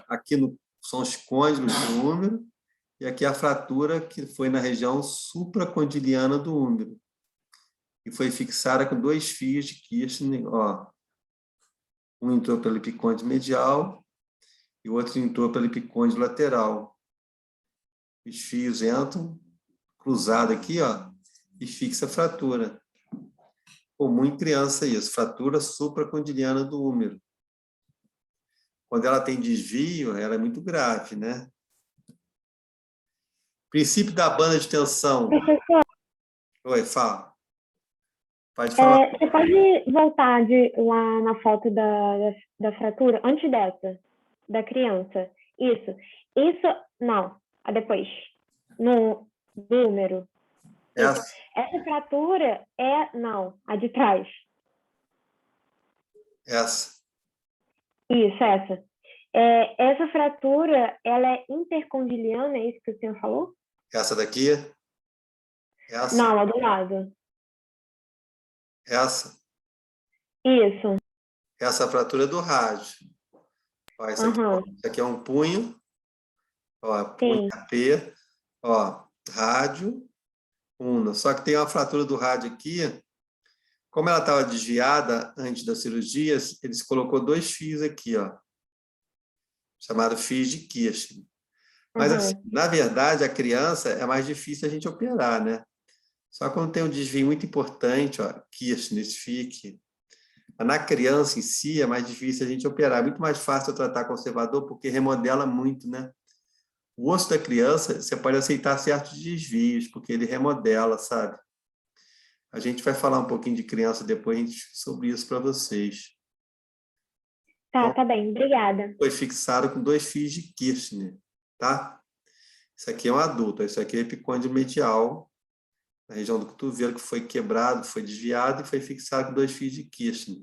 aqui são os côndilos do húmero, e aqui a fratura que foi na região supracondiliana do húmero. E foi fixada com 2 fios de Kirchner, ó. Um entrou pelo epicôndilo medial e o outro entrou pelo epicôndilo lateral. Os fios entram, cruzado aqui, ó, e fixa a fratura. Comum em criança isso, fratura supracondiliana do húmero. Quando ela tem desvio, ela é muito grave, né? Princípio da banda de tensão. Professor, Oi, fala. Pode falar. você pode voltar lá na foto da fratura, antes dessa, da criança. Isso, não, depois, no número. Essa fratura não, a de trás. Essa. Isso, essa. Essa fratura, ela é intercondiliana, é isso que o senhor falou? Essa daqui? Essa? Não, a do lado. Essa? Isso. Essa fratura é do rádio. Ó, isso aqui é um punho. Ó, punho AP. Ó, rádio, una. Só que tem uma fratura do rádio aqui. Como ela estava desviada antes da cirurgia, eles colocou 2 fios aqui, ó. Chamado fios de Kirchner. Mas, assim, na verdade, a criança é mais difícil a gente operar, né? Só quando tem um desvio muito importante, ó, Kirchner, esse fio aqui. Mas na criança em si é mais difícil a gente operar. É muito mais fácil eu tratar conservador porque remodela muito, né? O osso da criança, você pode aceitar certos desvios, porque ele remodela, sabe? A gente vai falar um pouquinho de criança depois sobre isso para vocês. Tá, tá bem, obrigada. Foi fixado com 2 fios de Kirchner, tá? Isso aqui é um adulto, isso aqui é epicôndilo medial, na região do cotovelo, que foi quebrado, foi desviado e foi fixado com 2 fios de Kirchner.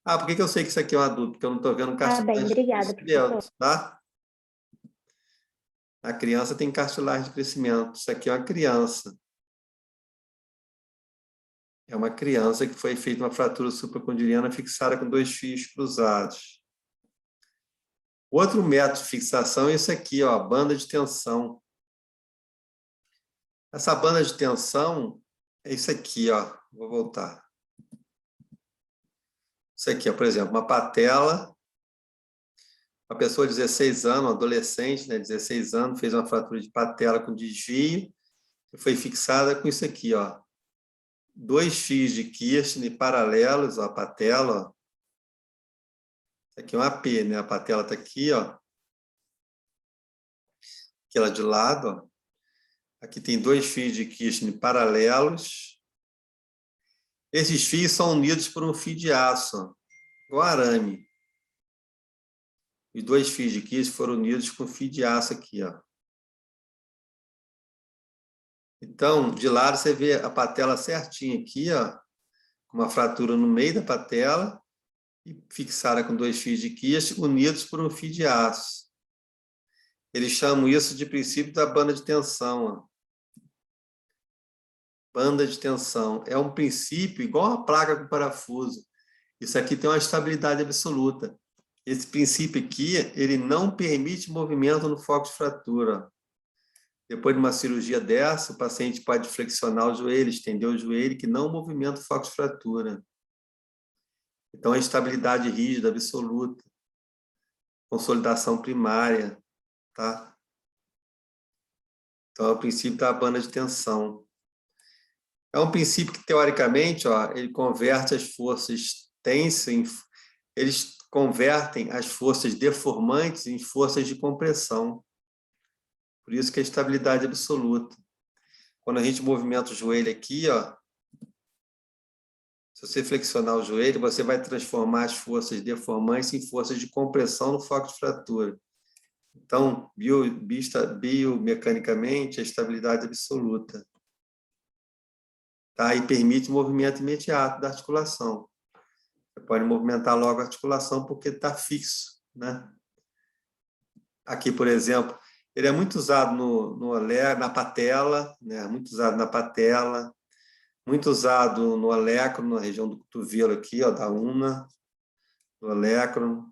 Ah, por que eu sei que isso aqui é um adulto? Porque eu não estou vendo cartilagem. Tá bem, obrigada, professor. Tá? A criança tem cartilagem de crescimento. Isso aqui é uma criança. É uma criança que foi feita uma fratura supracondiliana fixada com 2 fios cruzados. Outro método de fixação é esse aqui, ó, banda de tensão. Essa banda de tensão é isso aqui, ó. Vou voltar. Isso aqui, ó, por exemplo, uma patela. Uma pessoa de 16 anos, um adolescente, né, 16 anos, fez uma fratura de patela com desvio e foi fixada com isso aqui, ó. 2 fios de Kirchner paralelos, ó, a patela, ó. Isso aqui é uma P, né? A patela está aqui, ó. Aquela de lado, ó. Aqui tem 2 fios de Kirchner paralelos. Esses fios são unidos por um fio de aço, ó, igual arame. Os 2 fios de Kirchner foram unidos com fio de aço aqui, ó. Então, de lado você vê a patela certinha aqui, ó, com uma fratura no meio da patela e fixada com 2 fios de quias unidos por um fio de aço. Eles chamam isso de princípio da banda de tensão, ó. Banda de tensão. É um princípio igual uma placa com parafuso. Isso aqui tem uma estabilidade absoluta. Esse princípio aqui, ele não permite movimento no foco de fratura. Depois de uma cirurgia dessa, o paciente pode flexionar o joelho, estender o joelho, que não movimenta o foco de fratura. Então, a estabilidade rígida absoluta. Consolidação primária, tá? Então, é o princípio da banda de tensão. É um princípio que, teoricamente, ó, ele converte as forças tensas, eles convertem as forças deformantes em forças de compressão. Por isso que é estabilidade absoluta. Quando a gente movimenta o joelho aqui, ó, se você flexionar o joelho, você vai transformar as forças deformantes em forças de compressão no foco de fratura. Então, biomecanicamente, a estabilidade absoluta. Tá? E permite movimento imediato da articulação. Você pode movimentar logo a articulação porque está fixo, né? Aqui, por exemplo, ele é muito usado na patela, né? Muito usado na patela, muito usado no olecro, na região do cotovelo aqui, ó, da una, do olecro.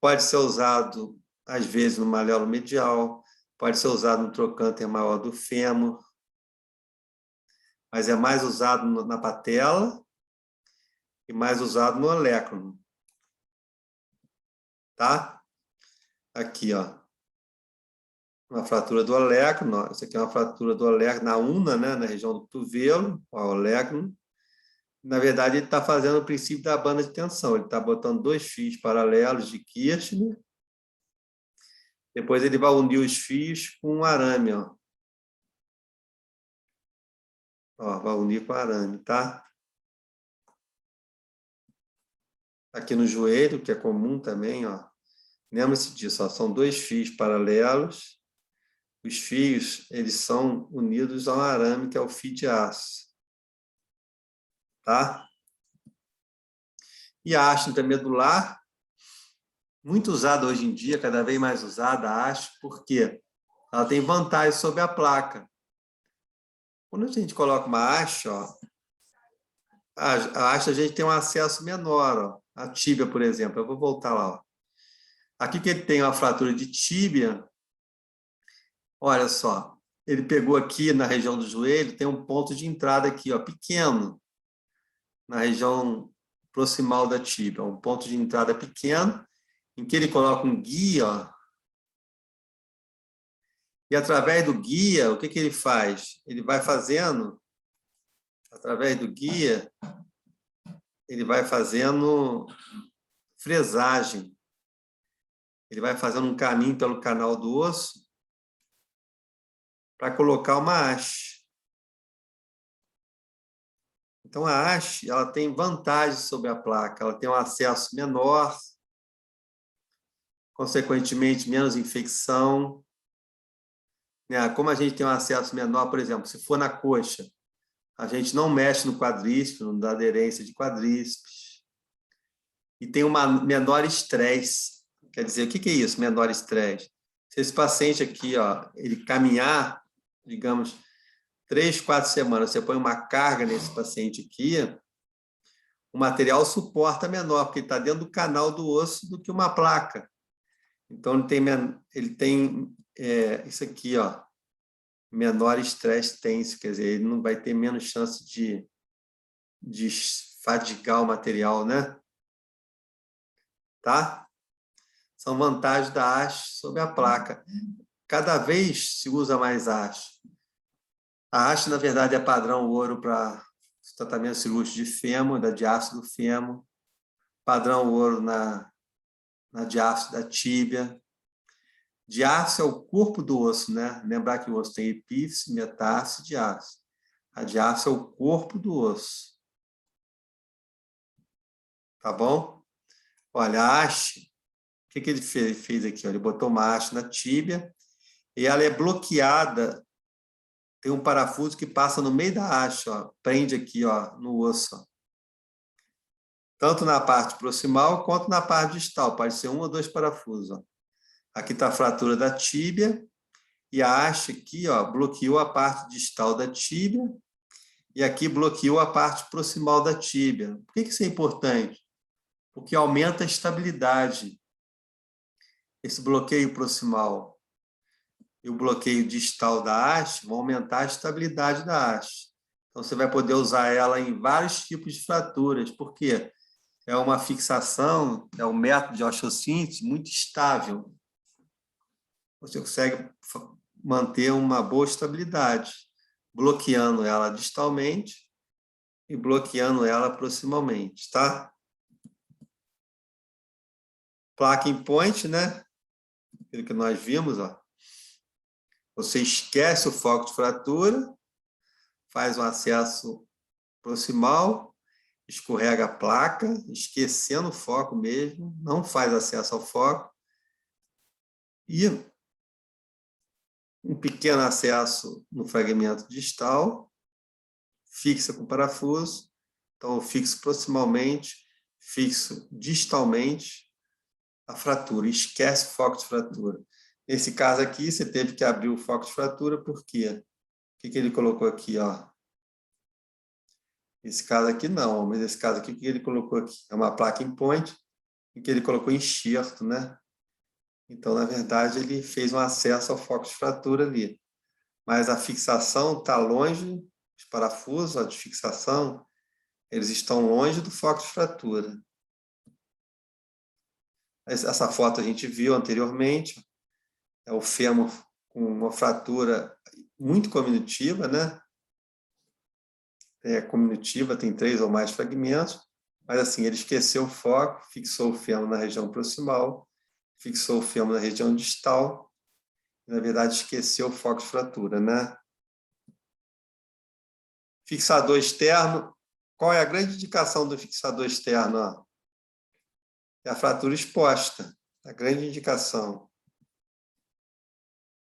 Pode ser usado, às vezes, no maléolo medial, pode ser usado no trocânter maior do fêmur, mas é mais usado na patela e mais usado no olecro. Tá? Aqui, ó. Uma fratura do olecro, isso aqui é uma fratura do olecro na una, né, na região do cotovelo, o olecro. Na verdade, ele está fazendo o princípio da banda de tensão. Ele está botando 2 fios paralelos de Kirchner. Depois ele vai unir os fios com um arame, ó. Ó, vai unir com arame, tá? Aqui no joelho, que é comum também, ó. Lembra-se disso, ó, são 2 fios paralelos. Os fios, eles são unidos a um arame, que é o fio de aço. Tá? E a haste intermedular, muito usada hoje em dia, cada vez mais usada a haste, porque ela tem vantagem sobre a placa. Quando a gente coloca uma haste, ó, a haste a gente tem um acesso menor, ó, a tíbia, por exemplo. Eu vou voltar lá. Ó. Aqui que ele tem uma fratura de tíbia, olha só, ele pegou aqui na região do joelho, tem um ponto de entrada aqui, ó, pequeno, na região proximal da tíbia, um ponto de entrada pequeno, em que ele coloca um guia, ó, e através do guia, o que que ele faz? Ele vai fazendo, através do guia, ele vai fazendo fresagem. Ele vai fazendo um caminho pelo canal do osso para colocar uma haste. Então, a haste, ela tem vantagem sobre a placa, ela tem um acesso menor, consequentemente, menos infecção. Como a gente tem um acesso menor, por exemplo, se for na coxa, a gente não mexe no quadríceps, não dá aderência de quadríceps. E tem um menor estresse. Quer dizer, o que é isso, menor estresse? Se esse paciente aqui, ó, ele caminhar, digamos, 3, 4 semanas, você põe uma carga nesse paciente aqui, o material suporta menor, porque ele está dentro do canal do osso do que uma placa. Então, ele tem isso aqui, ó, menor estresse tenso, quer dizer, ele não vai ter menos chance de fadigar o material, né? Tá? São vantagens da haste sobre a placa. Cada vez se usa mais haste. A haste, na verdade, é padrão ouro para tratamento cirúrgico de fêmur, da diástase do fêmur, padrão ouro na diástase da tíbia. Diástase é o corpo do osso, né? Lembrar que o osso tem epífice, metáfise e diástase. A diástase é o corpo do osso. Tá bom? Olha, a haste, o que ele fez aqui? Ele botou uma haste na tíbia e ela é bloqueada tem um parafuso que passa no meio da haste, ó, prende aqui, ó, no osso, ó. Tanto na parte proximal quanto na parte distal, pode ser 1 ou 2 parafusos, ó. Aqui está a fratura da tíbia, e a haste aqui, ó, bloqueou a parte distal da tíbia, e aqui bloqueou a parte proximal da tíbia. Por que isso é importante? Porque aumenta a estabilidade. Esse bloqueio proximal e o bloqueio distal da haste vão aumentar a estabilidade da haste. Então, você vai poder usar ela em vários tipos de fraturas. Por quê? É uma fixação, é um método de osteossíntese muito estável. Você consegue manter uma boa estabilidade, bloqueando ela distalmente e bloqueando ela proximalmente, tá? Placa em point, né? Aquilo que nós vimos, ó. Você esquece o foco de fratura, faz um acesso proximal, escorrega a placa, esquecendo o foco mesmo, não faz acesso ao foco, e um pequeno acesso no fragmento distal, fixa com parafuso, então eu fixo proximalmente, fixo distalmente a fratura, esquece o foco de fratura. Nesse caso aqui, você teve que abrir o foco de fratura, por quê? O que ele colocou aqui, ó? Esse caso aqui não, mas esse caso aqui, o que ele colocou aqui? É uma placa em point, em que ele colocou enxerto, né? Então, na verdade, ele fez um acesso ao foco de fratura ali. Mas a fixação está longe, os parafusos, ó, de fixação, eles estão longe do foco de fratura. Essa foto a gente viu anteriormente, é o fêmur com uma fratura muito cominutiva, né? É cominutiva, tem 3 ou mais fragmentos, mas assim, ele esqueceu o foco, fixou o fêmur na região proximal, fixou o fêmur na região distal, e, na verdade, esqueceu o foco de fratura, né? Fixador externo, qual é a grande indicação do fixador externo? Ó? É a fratura exposta, a grande indicação.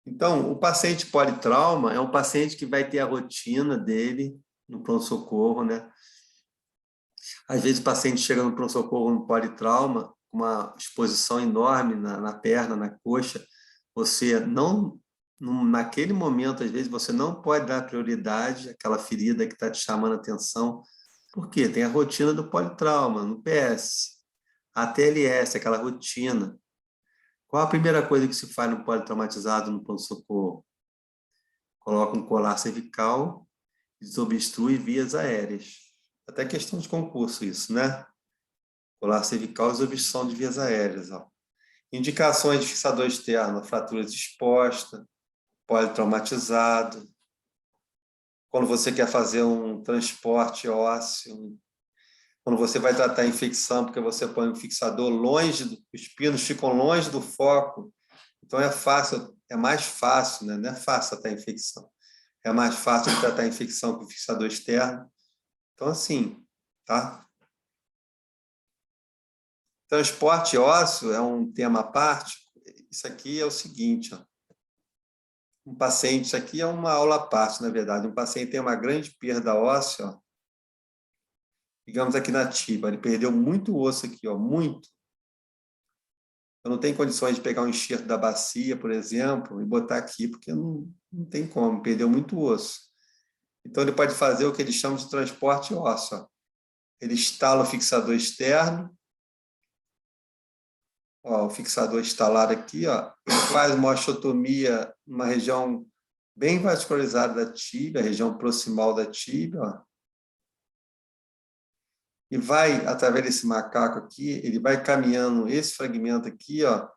Então, o paciente politrauma é um paciente que vai ter a rotina dele no pronto-socorro, né? Às vezes o paciente chega no pronto-socorro no politrauma, com uma exposição enorme na perna, na coxa, você não, naquele momento, às vezes, você não pode dar prioridade àquela ferida que está te chamando a atenção, porque tem a rotina do politrauma, no PS, a TLS, aquela rotina. Qual a primeira coisa que se faz no politraumatizado no pronto-socorro? Coloca um colar cervical, desobstrui vias aéreas. Até questão de concurso isso, né? Colar cervical e desobstrução de vias aéreas. Ó. Indicações de fixador externo, fraturas expostas, politraumatizado. Quando você quer fazer um transporte ósseo, quando você vai tratar a infecção, porque você põe um fixador longe, os pinos ficam longe do foco, então é fácil, é mais fácil, né? Não é fácil tratar a infecção. É mais fácil de tratar a infecção com o fixador externo. Então, assim, tá? Transporte ósseo é um tema à parte. Isso aqui é o seguinte, ó. Um paciente, isso aqui é uma aula à parte, na verdade. Um paciente tem uma grande perda óssea, ó. Digamos aqui na tíbia, ele perdeu muito osso aqui, ó, muito. Eu não tenho condições de pegar um enxerto da bacia, por exemplo, e botar aqui, porque não tem como, perdeu muito osso. Então, ele pode fazer o que eles chamam de transporte ósseo. Ó. Ele instala o fixador externo, ó, o fixador instalado aqui, ó, faz uma osteotomia numa região bem vascularizada da tíbia, a região proximal da tíbia, ó, e vai, através desse macaco aqui, ele vai caminhando esse fragmento aqui, ó,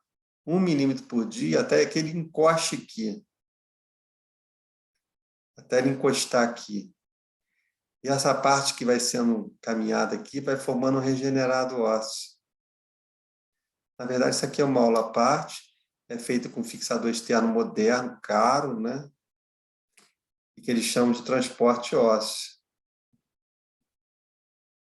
1 milímetro por dia, até que ele encoste aqui. Até ele encostar aqui. E essa parte que vai sendo caminhada aqui, vai formando um regenerado ósseo. Na verdade, isso aqui é uma aula à parte, é feita com fixador externo moderno, caro, né? E que eles chamam de transporte ósseo.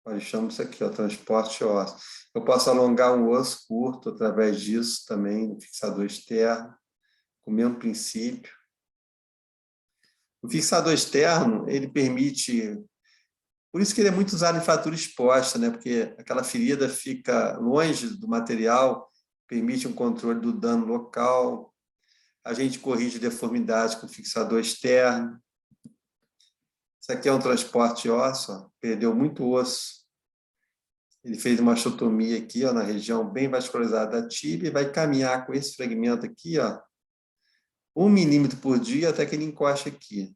Nós chamamos isso aqui, ó, transporte ósseo. Eu posso alongar um osso curto através disso também, no fixador externo, com o mesmo princípio. O fixador externo, ele permite... Por isso que ele é muito usado em fratura exposta, né? Porque aquela ferida fica longe do material, permite um controle do dano local. A gente corrige deformidades com fixador externo. Isso aqui é um transporte ósseo, ó, perdeu muito osso. Ele fez uma osteotomia aqui, ó, na região bem vascularizada da tíbia e vai caminhar com esse fragmento aqui, ó, 1 milímetro por dia até que ele encoste aqui.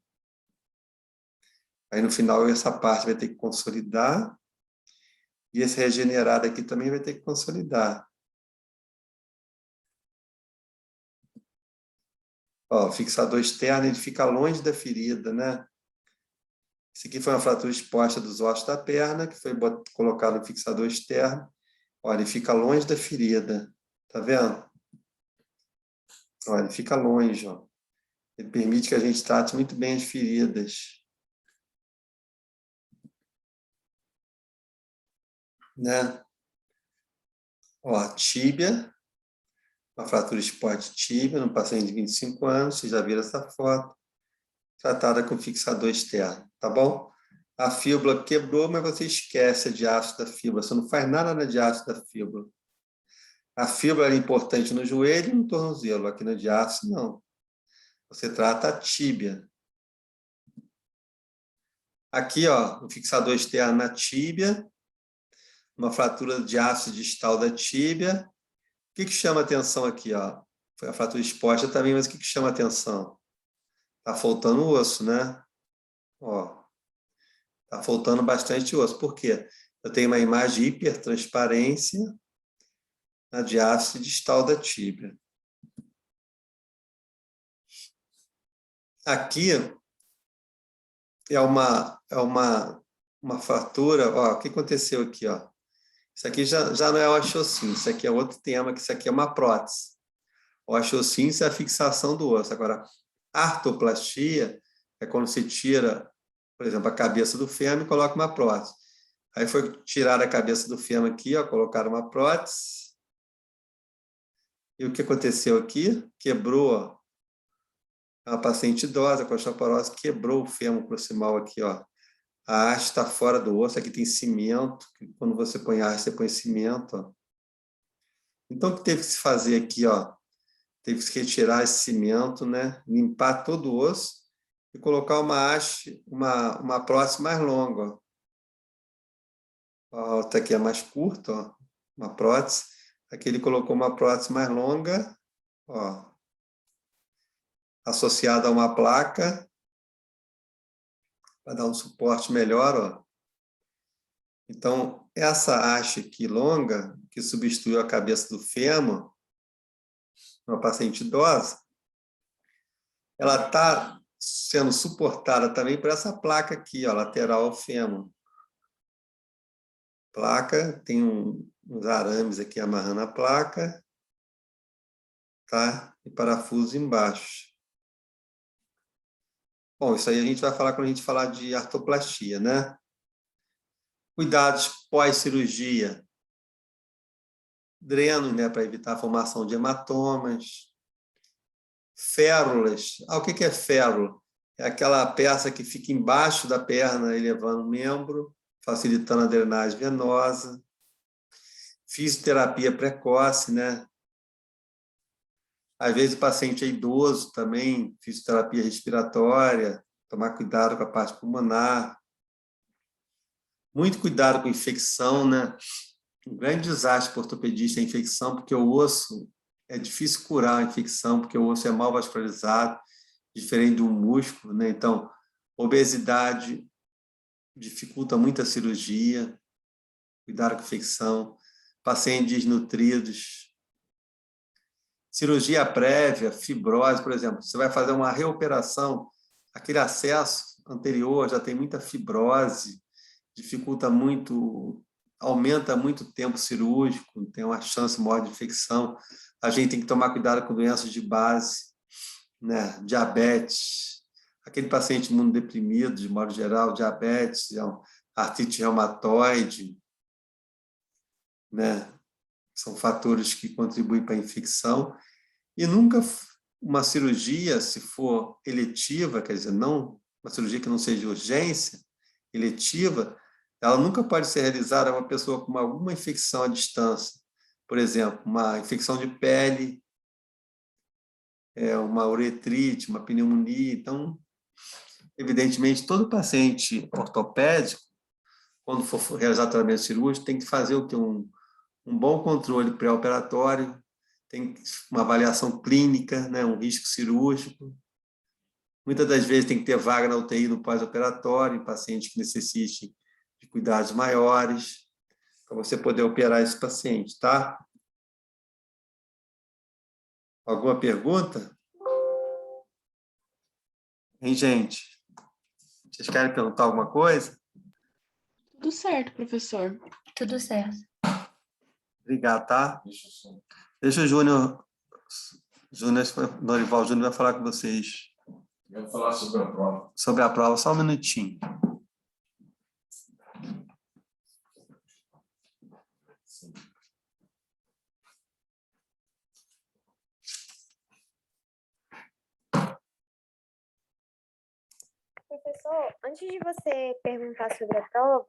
Aí, no final, essa parte vai ter que consolidar e esse regenerado aqui também vai ter que consolidar. Ó, o fixador externo, ele fica longe da ferida, né? Esse aqui foi uma fratura exposta dos ossos da perna, que foi colocado no fixador externo. Olha, ele fica longe da ferida. Tá vendo? Olha, ele fica longe, ó. Ele permite que a gente trate muito bem as feridas. Né? Ó, tíbia, uma fratura exposta de tíbia, num paciente de 25 anos, vocês já viram essa foto, tratada com fixador externo, tá bom? A fíbula quebrou, mas você esquece a diástase da fíbula, você não faz nada na diástase da fíbula. A fíbula é importante no joelho e no tornozelo, aqui na diástase não. Você trata a tíbia. Aqui, ó, o fixador externo na tíbia, uma fratura de diástase distal da tíbia. O que chama atenção aqui, ó? Foi a fratura exposta também, mas o que chama atenção? Tá faltando osso, né? Ó, tá faltando bastante osso. Por quê? Eu tenho uma imagem de hipertransparência na diástase distal da tíbia. Aqui é uma fratura, ó, o que aconteceu aqui, ó? Isso aqui já não é osteocínese, isso aqui é outro tema, que isso aqui é uma prótese. Osteocínese é a fixação do osso. Agora, artroplastia é quando você tira, por exemplo, a cabeça do fêmur e coloca uma prótese. Aí foi tirar a cabeça do fêmur aqui, ó, colocaram uma prótese. E o que aconteceu aqui? Quebrou, ó. Uma paciente idosa com osteoporose quebrou o fêmur proximal aqui, ó. A haste está fora do osso, aqui tem cimento. Quando você põe a haste, você põe cimento, ó. Então, o que teve que se fazer aqui, ó? Teve que retirar esse cimento, né? Limpar todo o osso e colocar uma haste, uma prótese mais longa. Ó. A outra aqui é mais curta, ó, uma prótese. Aqui ele colocou uma prótese mais longa, ó, associada a uma placa, para dar um suporte melhor, ó. Então, essa haste aqui longa, que substituiu a cabeça do fêmur, uma paciente idosa, ela está sendo suportada também por essa placa aqui, ó, lateral ao fêmur. Placa, tem uns arames aqui amarrando a placa, tá? E parafuso embaixo. Bom, isso aí a gente vai falar quando a gente falar de artroplastia, né? Cuidados pós-cirurgia. Drenos, né, para evitar a formação de hematomas. Férulas. Ah, o que é férula? É aquela peça que fica embaixo da perna, elevando o membro, facilitando a drenagem venosa. Fisioterapia precoce, né? Às vezes o paciente é idoso também, fisioterapia respiratória, tomar cuidado com a parte pulmonar. Muito cuidado com infecção, né? Um grande desastre para o ortopedista é a infecção, porque o osso é difícil curar a infecção, porque o osso é mal vascularizado, diferente do músculo, né? Então, obesidade dificulta muito a cirurgia, cuidado com a infecção, pacientes desnutridos, cirurgia prévia, fibrose, por exemplo, você vai fazer uma reoperação, aquele acesso anterior já tem muita fibrose, dificulta muito, aumenta muito o tempo cirúrgico, tem uma chance maior de infecção. A gente tem que tomar cuidado com doenças de base, né? Diabetes, aquele paciente imunodeprimido, de modo geral, diabetes, artrite reumatoide, né? São fatores que contribuem para a infecção. E nunca uma cirurgia, se for eletiva, quer dizer, não uma cirurgia que não seja de urgência, eletiva, ela nunca pode ser realizada a uma pessoa com alguma infecção à distância. Por exemplo, uma infecção de pele, uma uretrite, uma pneumonia. Então, evidentemente, todo paciente ortopédico, quando for realizar tratamento cirúrgico, tem que fazer o quê? Um bom controle pré-operatório, tem uma avaliação clínica, né? Um risco cirúrgico. Muitas das vezes tem que ter vaga na UTI no pós-operatório, em pacientes que necessitem de cuidados maiores, para você poder operar esse paciente, tá? Alguma pergunta? Hein, gente? Vocês querem perguntar alguma coisa? Tudo certo, professor. Tudo certo. Obrigado, tá? Deixa o Júnior, Norival Júnior vai falar com vocês. Eu vou falar sobre a prova. Sobre a prova, só um minutinho. Professor, antes de você perguntar sobre a prova,